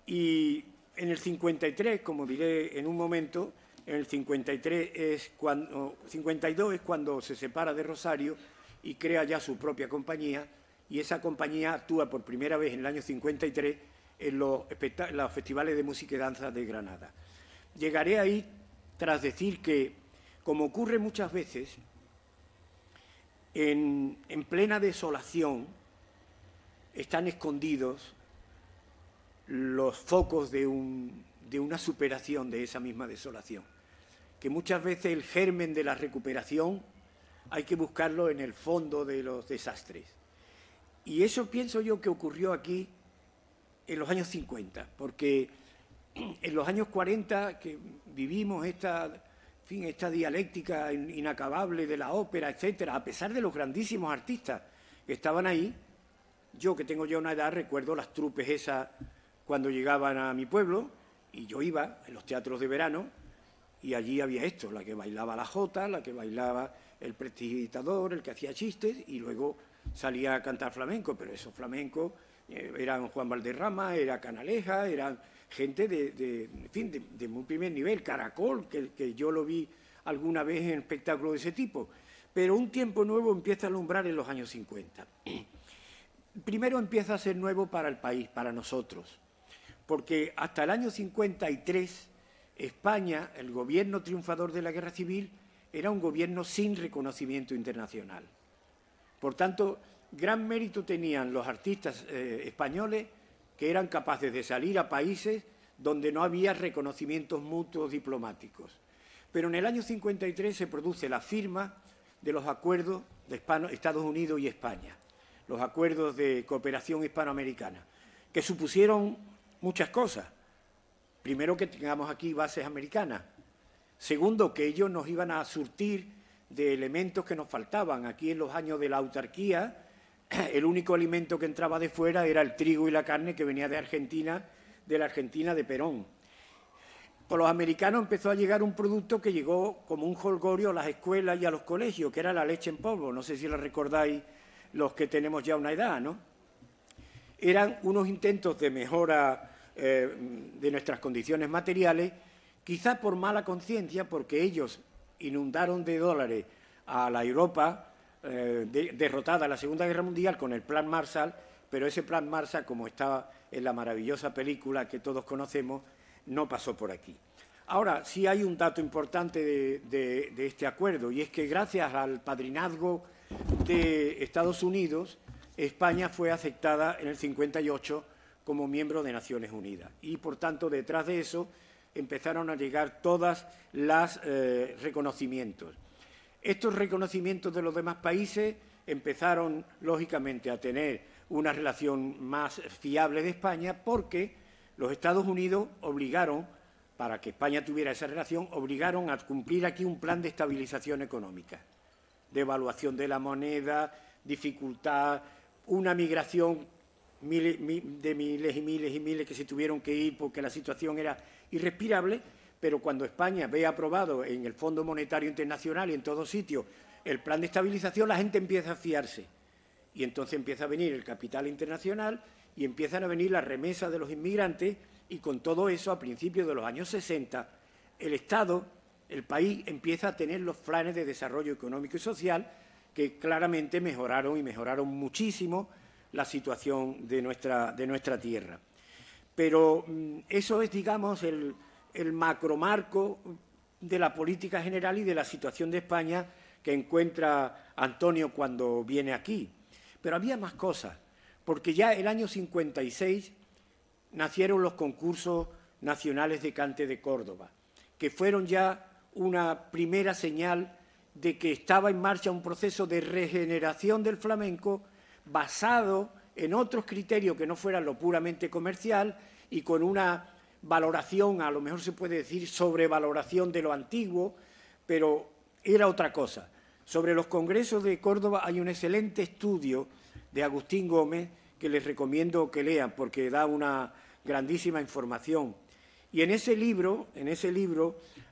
Y en el 53, como diré en un momento, en el 52 es cuando se separa de Rosario y crea ya su propia compañía, y esa compañía actúa por primera vez en el año 53 en los festivales de música y danza de Granada. Llegaré ahí tras decir que, como ocurre muchas veces, en plena desolación están escondidos los focos de una superación de esa misma desolación, que muchas veces el germen de la recuperación hay que buscarlo en el fondo de los desastres. Y eso pienso yo que ocurrió aquí en los años 50, porque en los años 40 que vivimos esta dialéctica inacabable de la ópera, etcétera, a pesar de los grandísimos artistas que estaban ahí, Yo, que tengo ya una edad, recuerdo las trupes esas cuando llegaban a mi pueblo, y yo iba en los teatros de verano, y allí había esto, la que bailaba la jota, la que bailaba el prestidigitador, el que hacía chistes, y luego salía a cantar flamenco, pero esos flamencos eran Juan Valderrama, era Canaleja, eran gente de muy primer nivel, Caracol, que yo lo vi alguna vez en espectáculos de ese tipo. Pero un tiempo nuevo empieza a alumbrar en los años 50. Primero empieza a ser nuevo para el país, para nosotros, porque hasta el año 53 España, el gobierno triunfador de la Guerra Civil, era un gobierno sin reconocimiento internacional. Por tanto, gran mérito tenían los artistas españoles que eran capaces de salir a países donde no había reconocimientos mutuos diplomáticos. Pero en el año 53 se produce la firma de los acuerdos de Estados Unidos y España, los acuerdos de cooperación hispanoamericana, que supusieron muchas cosas. Primero, que tengamos aquí bases americanas. Segundo, que ellos nos iban a surtir de elementos que nos faltaban. Aquí, en los años de la autarquía, el único alimento que entraba de fuera era el trigo y la carne que venía de Argentina, de la Argentina de Perón. Por los americanos empezó a llegar un producto que llegó como un jolgorio a las escuelas y a los colegios, que era la leche en polvo. No sé si la recordáis los que tenemos ya una edad, ¿no? Eran unos intentos de mejora de nuestras condiciones materiales, quizá por mala conciencia, porque ellos inundaron de dólares a la Europa derrotada en la Segunda Guerra Mundial con el Plan Marshall, pero ese Plan Marshall, como estaba en la maravillosa película que todos conocemos, no pasó por aquí. Ahora, sí hay un dato importante de este acuerdo, y es que gracias al padrinazgo de Estados Unidos, España fue aceptada en el 58 como miembro de Naciones Unidas. Y, por tanto, detrás de eso empezaron a llegar todos los reconocimientos. Estos reconocimientos de los demás países empezaron, lógicamente, a tener una relación más fiable de España, porque los Estados Unidos obligaron, para que España tuviera esa relación, obligaron a cumplir aquí un plan de estabilización económica, de evaluación de la moneda, dificultad, una migración de miles y miles y miles que se tuvieron que ir porque la situación era irrespirable, pero cuando España ve aprobado en el Fondo Monetario Internacional y en todos sitios el plan de estabilización, la gente empieza a fiarse. Y entonces empieza a venir el capital internacional y empiezan a venir las remesas de los inmigrantes, y con todo eso, a principios de los años 60, el Estado, el país, empieza a tener los planes de desarrollo económico y social que claramente mejoraron, y mejoraron muchísimo, la situación de nuestra tierra. Pero eso es, digamos, el macromarco de la política general y de la situación de España que encuentra Antonio cuando viene aquí. Pero había más cosas, porque ya el año 56 nacieron los concursos nacionales de cante de Córdoba, que fueron ya una primera señal de que estaba en marcha un proceso de regeneración del flamenco basado en otros criterios que no fueran lo puramente comercial y con una valoración, a lo mejor se puede decir sobrevaloración de lo antiguo, pero era otra cosa. Sobre los congresos de Córdoba hay un excelente estudio de Agustín Gómez que les recomiendo que lean porque da una grandísima información. Y en ese libro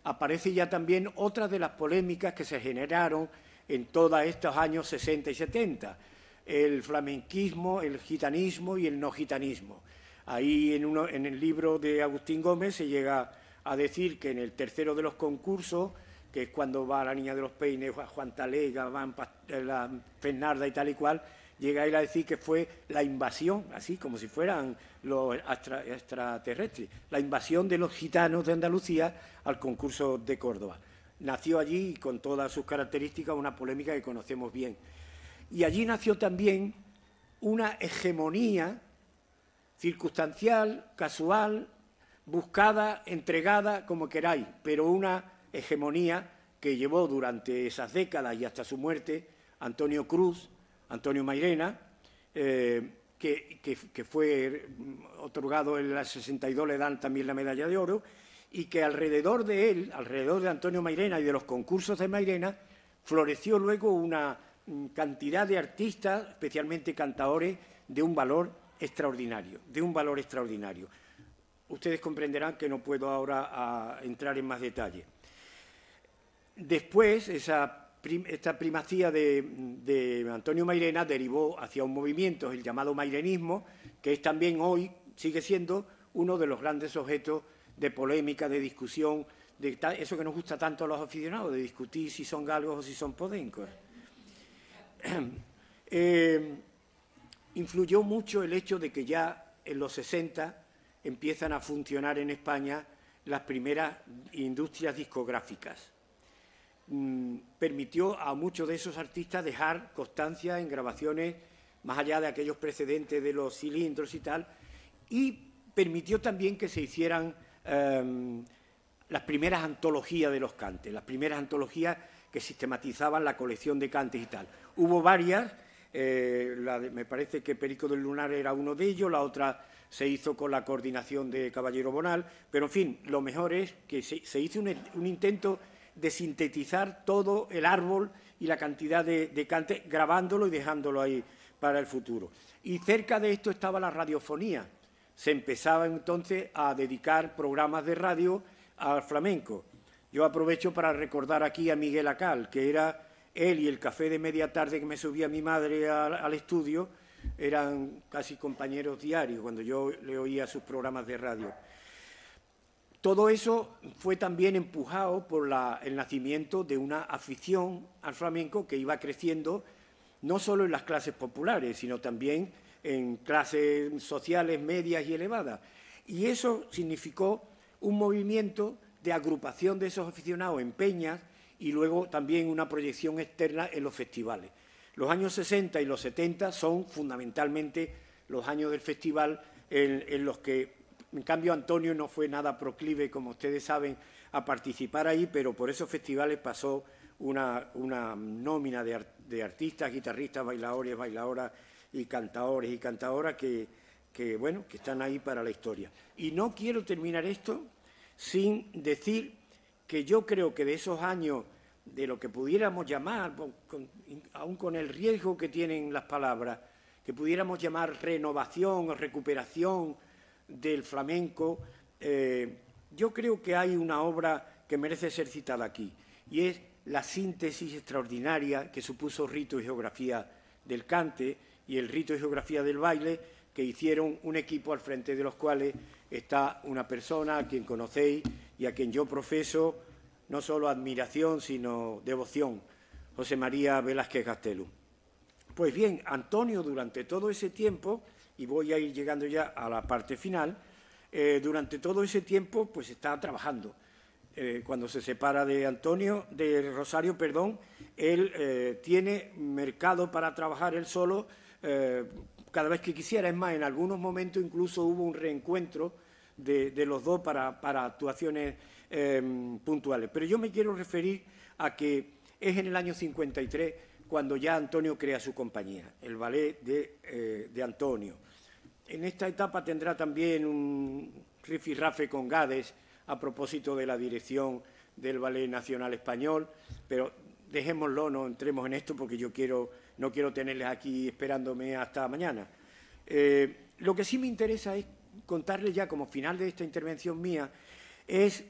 aparece ya también otras de las polémicas que se generaron en todos estos años 60 y 70, el flamenquismo, el gitanismo y el no gitanismo. Ahí en el libro de Agustín Gómez se llega a decir que en el tercero de los concursos, que es cuando va la Niña de los Peines, Juan Talega, van la Fernanda y tal y cual, llega él a decir que fue la invasión, así como si fueran los extraterrestres, la invasión de los gitanos de Andalucía al concurso de Córdoba. Nació allí, con todas sus características, una polémica que conocemos bien. Y allí nació también una hegemonía circunstancial, casual, buscada, entregada, como queráis, pero una hegemonía que llevó durante esas décadas y hasta su muerte Antonio Cruz, Antonio Mairena, que fue otorgado en el 62, le dan también la medalla de oro, y que alrededor de él, alrededor de Antonio Mairena y de los concursos de Mairena, floreció luego una cantidad de artistas, especialmente cantaores, de un valor extraordinario, Ustedes comprenderán que no puedo ahora entrar en más detalle. Después, esta primacía de Antonio Mairena derivó hacia un movimiento, el llamado mairenismo, que es también hoy, sigue siendo uno de los grandes objetos de polémica, de discusión, de eso que nos gusta tanto a los aficionados, de discutir si son galgos o si son podencos. Influyó mucho el hecho de que ya en los 60 empiezan a funcionar en España las primeras industrias discográficas. Permitió a muchos de esos artistas dejar constancia en grabaciones más allá de aquellos precedentes de los cilindros y tal, y permitió también que se hicieran las primeras antologías de los cantes, las primeras antologías que sistematizaban la colección de cantes y tal. Hubo varias, me parece que Perico del Lunar era uno de ellos, la otra se hizo con la coordinación de Caballero Bonal, pero en fin, lo mejor es que se hizo un intento de sintetizar todo el árbol y la cantidad de cantes, grabándolo y dejándolo ahí para el futuro. Y cerca de esto estaba la radiofonía. Se empezaba entonces a dedicar programas de radio al flamenco. Yo aprovecho para recordar aquí a Miguel Acal, que era él y el café de media tarde que me subía mi madre al estudio, eran casi compañeros diarios cuando yo le oía sus programas de radio. Todo eso fue también empujado por el nacimiento de una afición al flamenco que iba creciendo no solo en las clases populares, sino también en clases sociales medias y elevadas. Y eso significó un movimiento de agrupación de esos aficionados en peñas y luego también una proyección externa en los festivales. Los años 60 y los 70 son fundamentalmente los años del festival en los que, en cambio, Antonio no fue nada proclive, como ustedes saben, a participar ahí, pero por esos festivales pasó una nómina de artistas, guitarristas, bailadores, bailadoras y cantadores y cantadoras que están ahí para la historia. Y no quiero terminar esto sin decir que yo creo que de esos años, de lo que pudiéramos llamar, aun con el riesgo que tienen las palabras, que pudiéramos llamar renovación o recuperación del flamenco, yo creo que hay una obra que merece ser citada aquí, y es la síntesis extraordinaria que supuso Rito y Geografía del Cante y el Rito y Geografía del Baile, que hicieron un equipo al frente de los cuales está una persona a quien conocéis y a quien yo profeso no solo admiración, sino devoción, José María Velázquez Gastelu. Pues bien, Antonio, durante todo ese tiempo, y voy a ir llegando ya a la parte final, durante todo ese tiempo pues está trabajando. Cuando se separa de Rosario, él tiene mercado para trabajar él solo cada vez que quisiera. Es más, en algunos momentos incluso hubo un reencuentro de los dos para actuaciones puntuales. Pero yo me quiero referir a que es en el año 53 cuando ya Antonio crea su compañía, el ballet de Antonio. En esta etapa tendrá también un rifirrafe con Gades a propósito de la dirección del Ballet Nacional Español, pero dejémoslo, no entremos en esto porque yo no quiero tenerles aquí esperándome hasta mañana. Lo que sí me interesa es contarles ya como final de esta intervención mía, es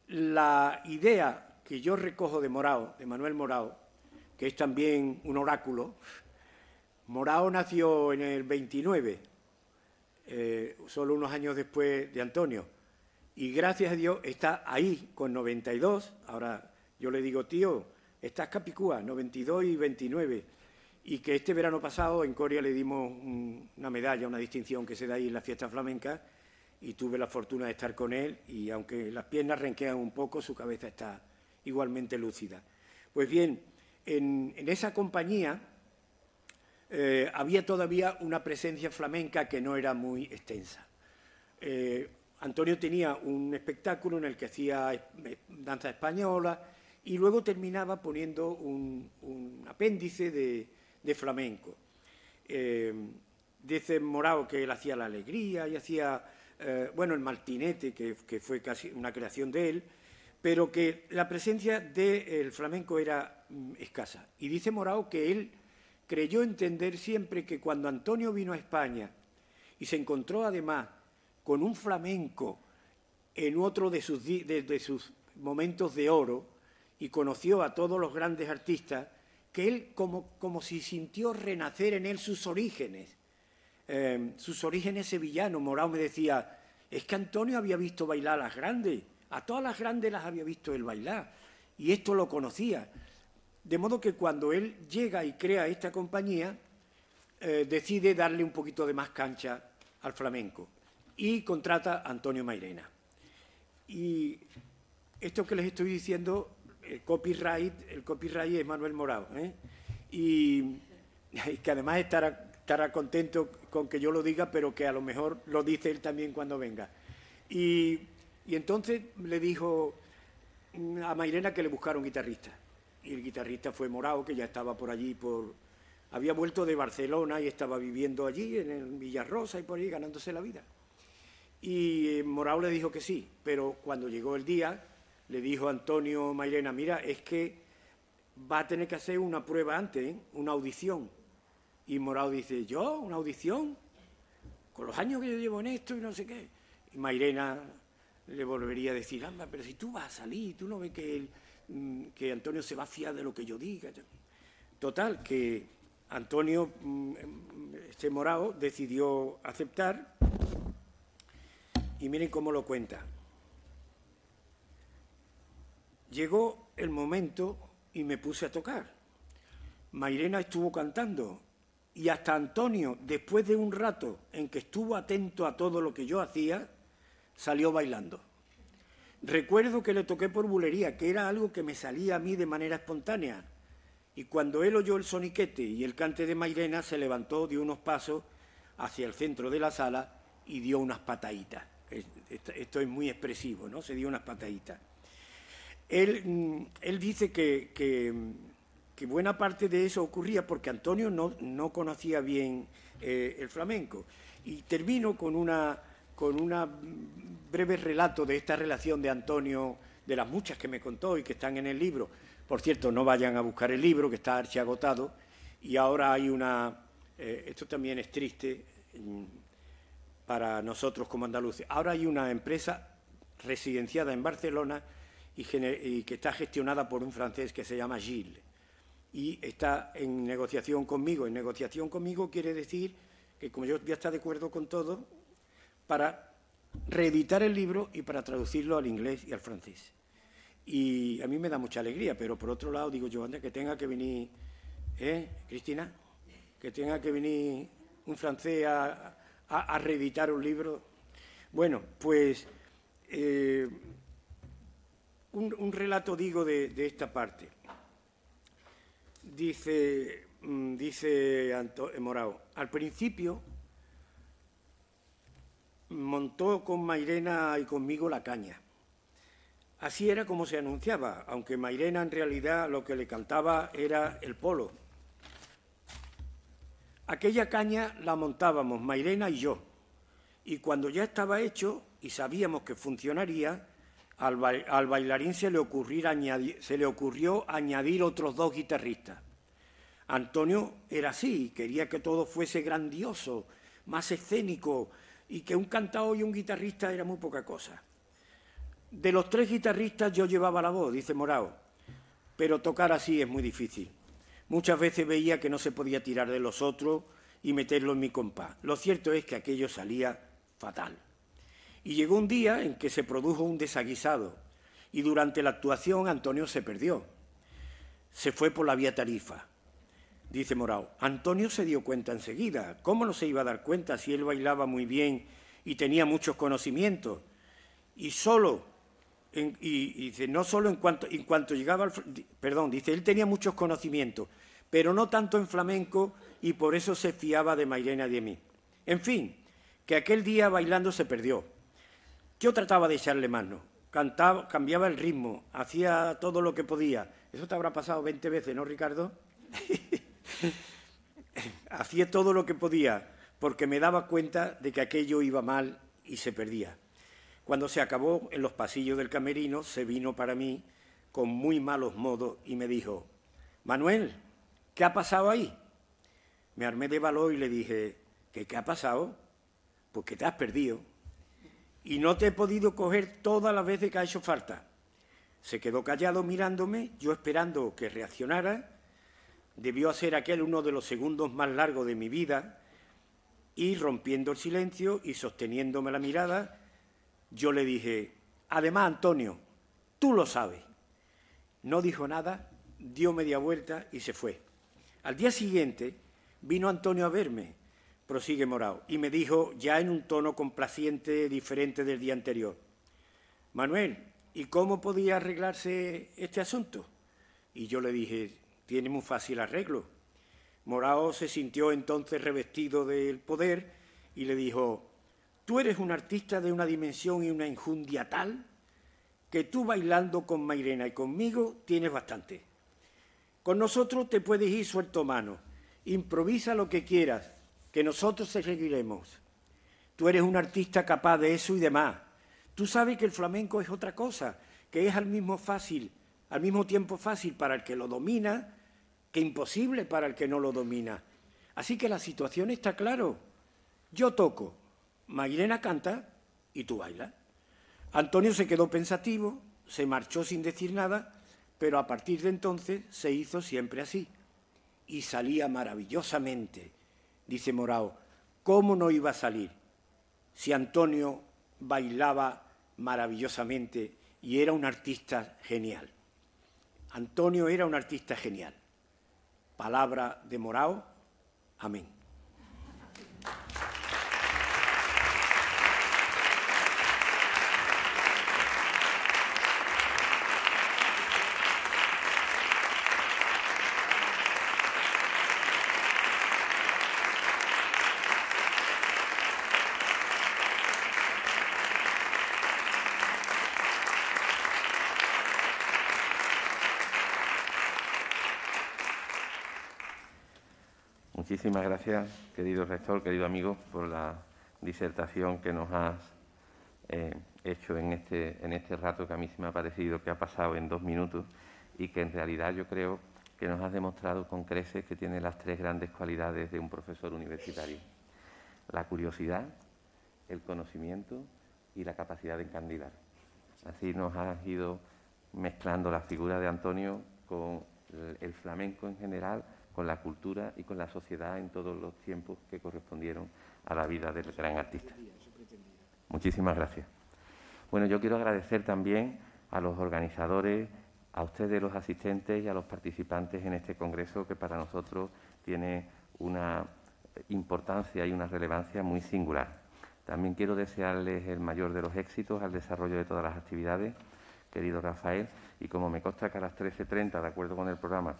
la idea que yo recojo de Morao, de Manuel Morao, que es también un oráculo. Morao nació en el 29, solo unos años después de Antonio, y gracias a Dios está ahí con 92, ahora yo le digo, tío, estás capicúa, 92 y 29, y que este verano pasado en Coria le dimos una medalla, una distinción que se da ahí en la fiesta flamenca, y tuve la fortuna de estar con él, y aunque las piernas renquean un poco, su cabeza está igualmente lúcida. Pues bien, en esa compañía había todavía una presencia flamenca que no era muy extensa. Antonio tenía un espectáculo en el que hacía danza española y luego terminaba poniendo un apéndice de flamenco. Dice Morao que él hacía la alegría y hacía, el maltinete, que fue casi una creación de él, pero que la presencia del flamenco era escasa. Y dice Morao que él creyó entender siempre que cuando Antonio vino a España y se encontró además con un flamenco en otro de sus momentos de oro y conoció a todos los grandes artistas, que él como si sintió renacer en él sus orígenes sevillanos. Morao me decía, es que Antonio había visto bailar a las grandes, a todas las grandes las había visto él bailar, y esto lo conocía. De modo que cuando él llega y crea esta compañía, decide darle un poquito de más cancha al flamenco y contrata a Antonio Mairena. Y esto que les estoy diciendo, el copyright es Manuel Morao, y que además estará contento con que yo lo diga, pero que a lo mejor lo dice él también cuando venga. Y entonces le dijo a Mairena que le buscara un guitarrista. Y el guitarrista fue Morao, que ya estaba por allí, había vuelto de Barcelona y estaba viviendo allí, en el Villarrosa y por ahí, ganándose la vida. Y Morao le dijo que sí, pero cuando llegó el día, le dijo a Antonio Mairena, mira, es que va a tener que hacer una prueba antes, una audición. Y Morao dice, ¿yo? ¿Una audición? Con los años que yo llevo en esto y no sé qué. Y Mairena le volvería a decir, anda, pero si tú vas a salir, tú no ves que Antonio se va a fiar de lo que yo diga. Total, que Antonio, Morao, decidió aceptar, y miren cómo lo cuenta. Llegó el momento y me puse a tocar. Mairena estuvo cantando y hasta Antonio, después de un rato en que estuvo atento a todo lo que yo hacía, salió bailando. Recuerdo que le toqué por bulería, que era algo que me salía a mí de manera espontánea. Y cuando él oyó el soniquete y el cante de Mairena, se levantó, dio unos pasos hacia el centro de la sala y dio unas pataditas. Esto es muy expresivo, ¿no? Se dio unas pataditas. Él dice que buena parte de eso ocurría porque Antonio no conocía bien el flamenco. Y termino con un breve relato de esta relación de Antonio, de las muchas que me contó y que están en el libro. Por cierto, no vayan a buscar el libro, que está archiagotado, y ahora hay esto también es triste para nosotros como andaluces, ahora hay una empresa residenciada en Barcelona y que está gestionada por un francés que se llama Gilles, y está en negociación conmigo. En negociación conmigo quiere decir que, como yo ya está de acuerdo con todo, para reeditar el libro y para traducirlo al inglés y al francés. Y a mí me da mucha alegría, pero por otro lado digo yo, anda, que tenga que venir, Cristina, que tenga que venir un francés a reeditar un libro. Bueno, pues un relato digo de esta parte. Dice Morao, al principio montó con Mairena y conmigo la caña. Así era como se anunciaba, aunque Mairena en realidad lo que le cantaba era el polo. Aquella caña la montábamos Mairena y yo, y cuando ya estaba hecho y sabíamos que funcionaría, al bailarín se le ocurrió añadir otros dos guitarristas. Antonio era así, quería que todo fuese grandioso, más escénico, y que un cantao y un guitarrista era muy poca cosa. De los tres guitarristas yo llevaba la voz, dice Morao, pero tocar así es muy difícil. Muchas veces veía que no se podía tirar de los otros y meterlo en mi compás. Lo cierto es que aquello salía fatal. Y llegó un día en que se produjo un desaguisado y durante la actuación Antonio se perdió. Se fue por la vía Tarifa. Dice Morao, Antonio se dio cuenta enseguida. ¿Cómo no se iba a dar cuenta si él bailaba muy bien y tenía muchos conocimientos? Y dice, no solo en cuanto llegaba dice, él tenía muchos conocimientos, pero no tanto en flamenco y por eso se fiaba de Mairena y de mí. En fin, que aquel día bailando se perdió. Yo trataba de echarle mano, cantaba, cambiaba el ritmo, hacía todo lo que podía. Eso te habrá pasado 20 veces, ¿no, Ricardo? Hacía todo lo que podía, porque me daba cuenta de que aquello iba mal y se perdía. Cuando se acabó, en los pasillos del camerino, se vino para mí con muy malos modos y me dijo: Manuel, ¿qué ha pasado ahí? Me armé de valor y le dije: ¿Qué ha pasado? Pues que te has perdido. Y no te he podido coger todas las veces que ha hecho falta. Se quedó callado mirándome, yo esperando que reaccionara. Debió ser aquel uno de los segundos más largos de mi vida, y rompiendo el silencio y sosteniéndome la mirada, yo le dije: además, Antonio, tú lo sabes. No dijo nada, dio media vuelta y se fue. Al día siguiente vino Antonio a verme, prosigue Morao, y me dijo, ya en un tono complaciente diferente del día anterior: Manuel, ¿y cómo podía arreglarse este asunto? Y yo le dije: tiene muy fácil arreglo. Morao se sintió entonces revestido del poder y le dijo: tú eres un artista de una dimensión y una enjundia tal que tú bailando con Mairena y conmigo tienes bastante. Con nosotros te puedes ir suelto mano, improvisa lo que quieras, que nosotros te seguiremos. Tú eres un artista capaz de eso y demás. Tú sabes que el flamenco es otra cosa, que es al mismo tiempo fácil para el que lo domina que imposible para el que no lo domina. Así que la situación está claro. Yo toco, Mairena canta y tú bailas. Antonio se quedó pensativo, se marchó sin decir nada, pero a partir de entonces se hizo siempre así. Y salía maravillosamente. Dice Morao: ¿cómo no iba a salir si Antonio bailaba maravillosamente y era un artista genial? Antonio era un artista genial. Palabra de Morao. Amén. Muchísimas gracias, querido rector, querido amigo, por la disertación que nos has hecho en este rato, que a mí se me ha parecido que ha pasado en 2 minutos y que en realidad yo creo que nos has demostrado con creces que tiene las 3 grandes cualidades de un profesor universitario: la curiosidad, el conocimiento y la capacidad de encandilar. Así nos has ido mezclando la figura de Antonio con el flamenco en general, con la cultura y con la sociedad en todos los tiempos que correspondieron a la vida del gran artista. Muchísimas gracias. Bueno, yo quiero agradecer también a los organizadores, a ustedes los asistentes y a los participantes en este congreso, que para nosotros tiene una importancia y una relevancia muy singular. También quiero desearles el mayor de los éxitos al desarrollo de todas las actividades, querido Rafael, y como me consta que a las 13:30, de acuerdo con el programa,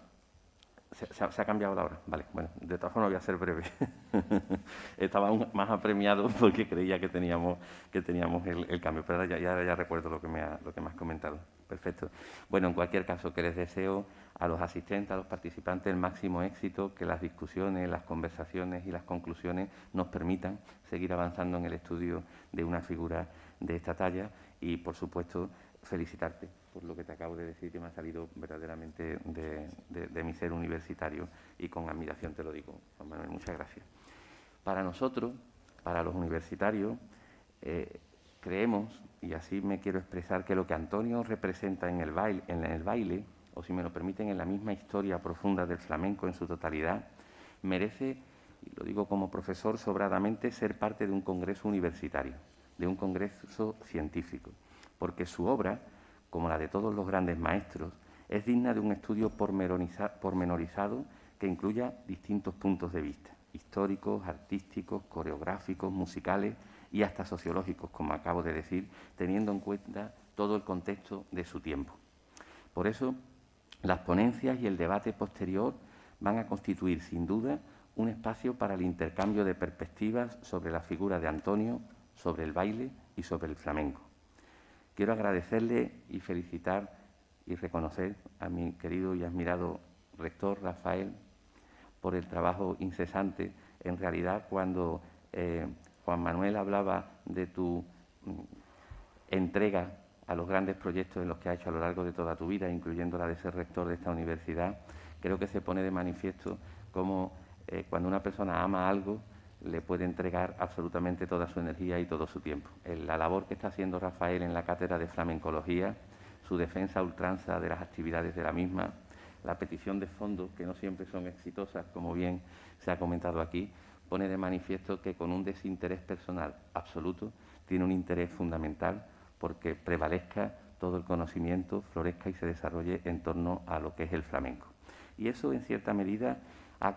se ha cambiado la hora. Vale, bueno, de todas formas voy a ser breve. Estaba aún más apremiado porque creía que teníamos el cambio, pero ahora ya recuerdo lo que me has comentado. Perfecto. Bueno, en cualquier caso, que les deseo a los asistentes, a los participantes, el máximo éxito, que las discusiones, las conversaciones y las conclusiones nos permitan seguir avanzando en el estudio de una figura de esta talla y, por supuesto, felicitarte por lo que te acabo de decir, que me ha salido verdaderamente de mi ser universitario, y con admiración te lo digo, Juan Manuel. Muchas gracias. Para nosotros, para los universitarios, creemos, y así me quiero expresar, que lo que Antonio representa en el baile, o si me lo permiten, en la misma historia profunda del flamenco en su totalidad, merece, y lo digo como profesor sobradamente, ser parte de un congreso universitario, de un congreso científico, porque su obra, como la de todos los grandes maestros, es digna de un estudio pormenorizado que incluya distintos puntos de vista: históricos, artísticos, coreográficos, musicales y hasta sociológicos, como acabo de decir, teniendo en cuenta todo el contexto de su tiempo. Por eso, las ponencias y el debate posterior van a constituir, sin duda, un espacio para el intercambio de perspectivas sobre la figura de Antonio, sobre el baile y sobre el flamenco. Quiero agradecerle y felicitar y reconocer a mi querido y admirado rector Rafael por el trabajo incesante. En realidad, cuando Juan Manuel hablaba de tu entrega a los grandes proyectos en los que ha hecho a lo largo de toda tu vida, incluyendo la de ser rector de esta universidad, creo que se pone de manifiesto cómo cuando una persona ama algo, le puede entregar absolutamente toda su energía y todo su tiempo. La labor que está haciendo Rafael en la cátedra de flamencología, su defensa a ultranza de las actividades de la misma, la petición de fondos, que no siempre son exitosas, como bien se ha comentado aquí, pone de manifiesto que con un desinterés personal absoluto tiene un interés fundamental porque prevalezca todo el conocimiento, florezca y se desarrolle en torno a lo que es el flamenco. Y eso, en cierta medida, ha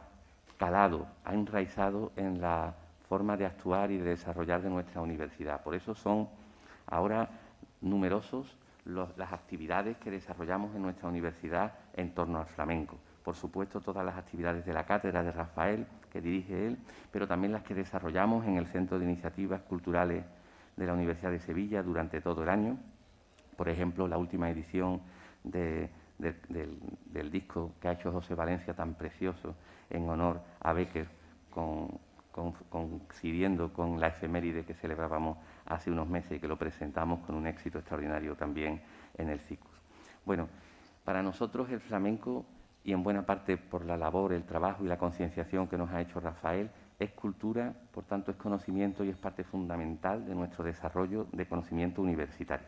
calado, ha enraizado en la forma de actuar y de desarrollar de nuestra universidad. Por eso son ahora numerosos las actividades que desarrollamos en nuestra universidad en torno al flamenco. Por supuesto, todas las actividades de la cátedra de Rafael, que dirige él, pero también las que desarrollamos en el Centro de Iniciativas Culturales de la Universidad de Sevilla durante todo el año. Por ejemplo, la última edición del disco que ha hecho José Valencia, tan precioso, en honor a Bécquer, coincidiendo con la efeméride que celebrábamos hace unos meses y que lo presentamos con un éxito extraordinario también en el CICUS. Bueno, para nosotros el flamenco, y en buena parte por la labor, el trabajo y la concienciación que nos ha hecho Rafael, es cultura, por tanto es conocimiento y es parte fundamental de nuestro desarrollo de conocimiento universitario.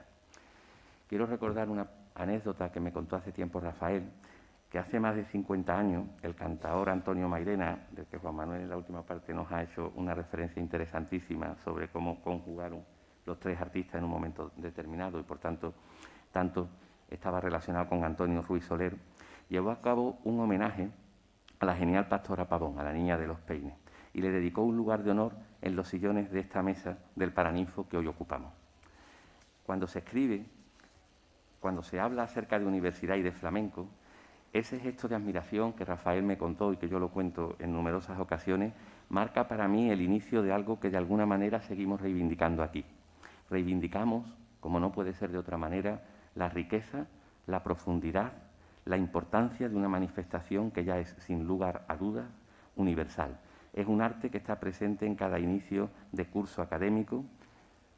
Quiero recordar una anécdota que me contó hace tiempo Rafael, que hace más de 50 años el cantaor Antonio Mairena, del que Juan Manuel en la última parte nos ha hecho una referencia interesantísima sobre cómo conjugaron los tres artistas en un momento determinado y por tanto estaba relacionado con Antonio Ruiz Soler, llevó a cabo un homenaje a la genial Pastora Pavón, a la niña de los peines, y le dedicó un lugar de honor en los sillones de esta mesa del Paraninfo que hoy ocupamos. Cuando se escribe, cuando se habla acerca de universidad y de flamenco, ese gesto de admiración que Rafael me contó y que yo lo cuento en numerosas ocasiones, marca para mí el inicio de algo que de alguna manera seguimos reivindicando aquí. Reivindicamos, como no puede ser de otra manera, la riqueza, la profundidad, la importancia de una manifestación que ya es, sin lugar a dudas, universal. Es un arte que está presente en cada inicio de curso académico,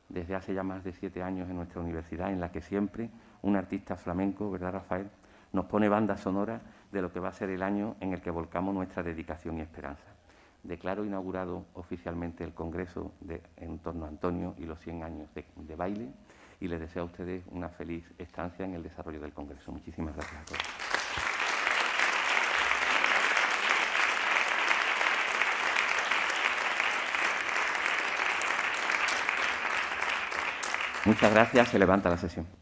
desde hace ya más de 7 años en nuestra universidad, en la que siempre un artista flamenco, ¿verdad, Rafael?, nos pone banda sonora de lo que va a ser el año en el que volcamos nuestra dedicación y esperanza. Declaro inaugurado oficialmente el Congreso en torno a Antonio y los 100 años de baile y les deseo a ustedes una feliz estancia en el desarrollo del Congreso. Muchísimas gracias a todos. Muchas gracias. Se levanta la sesión.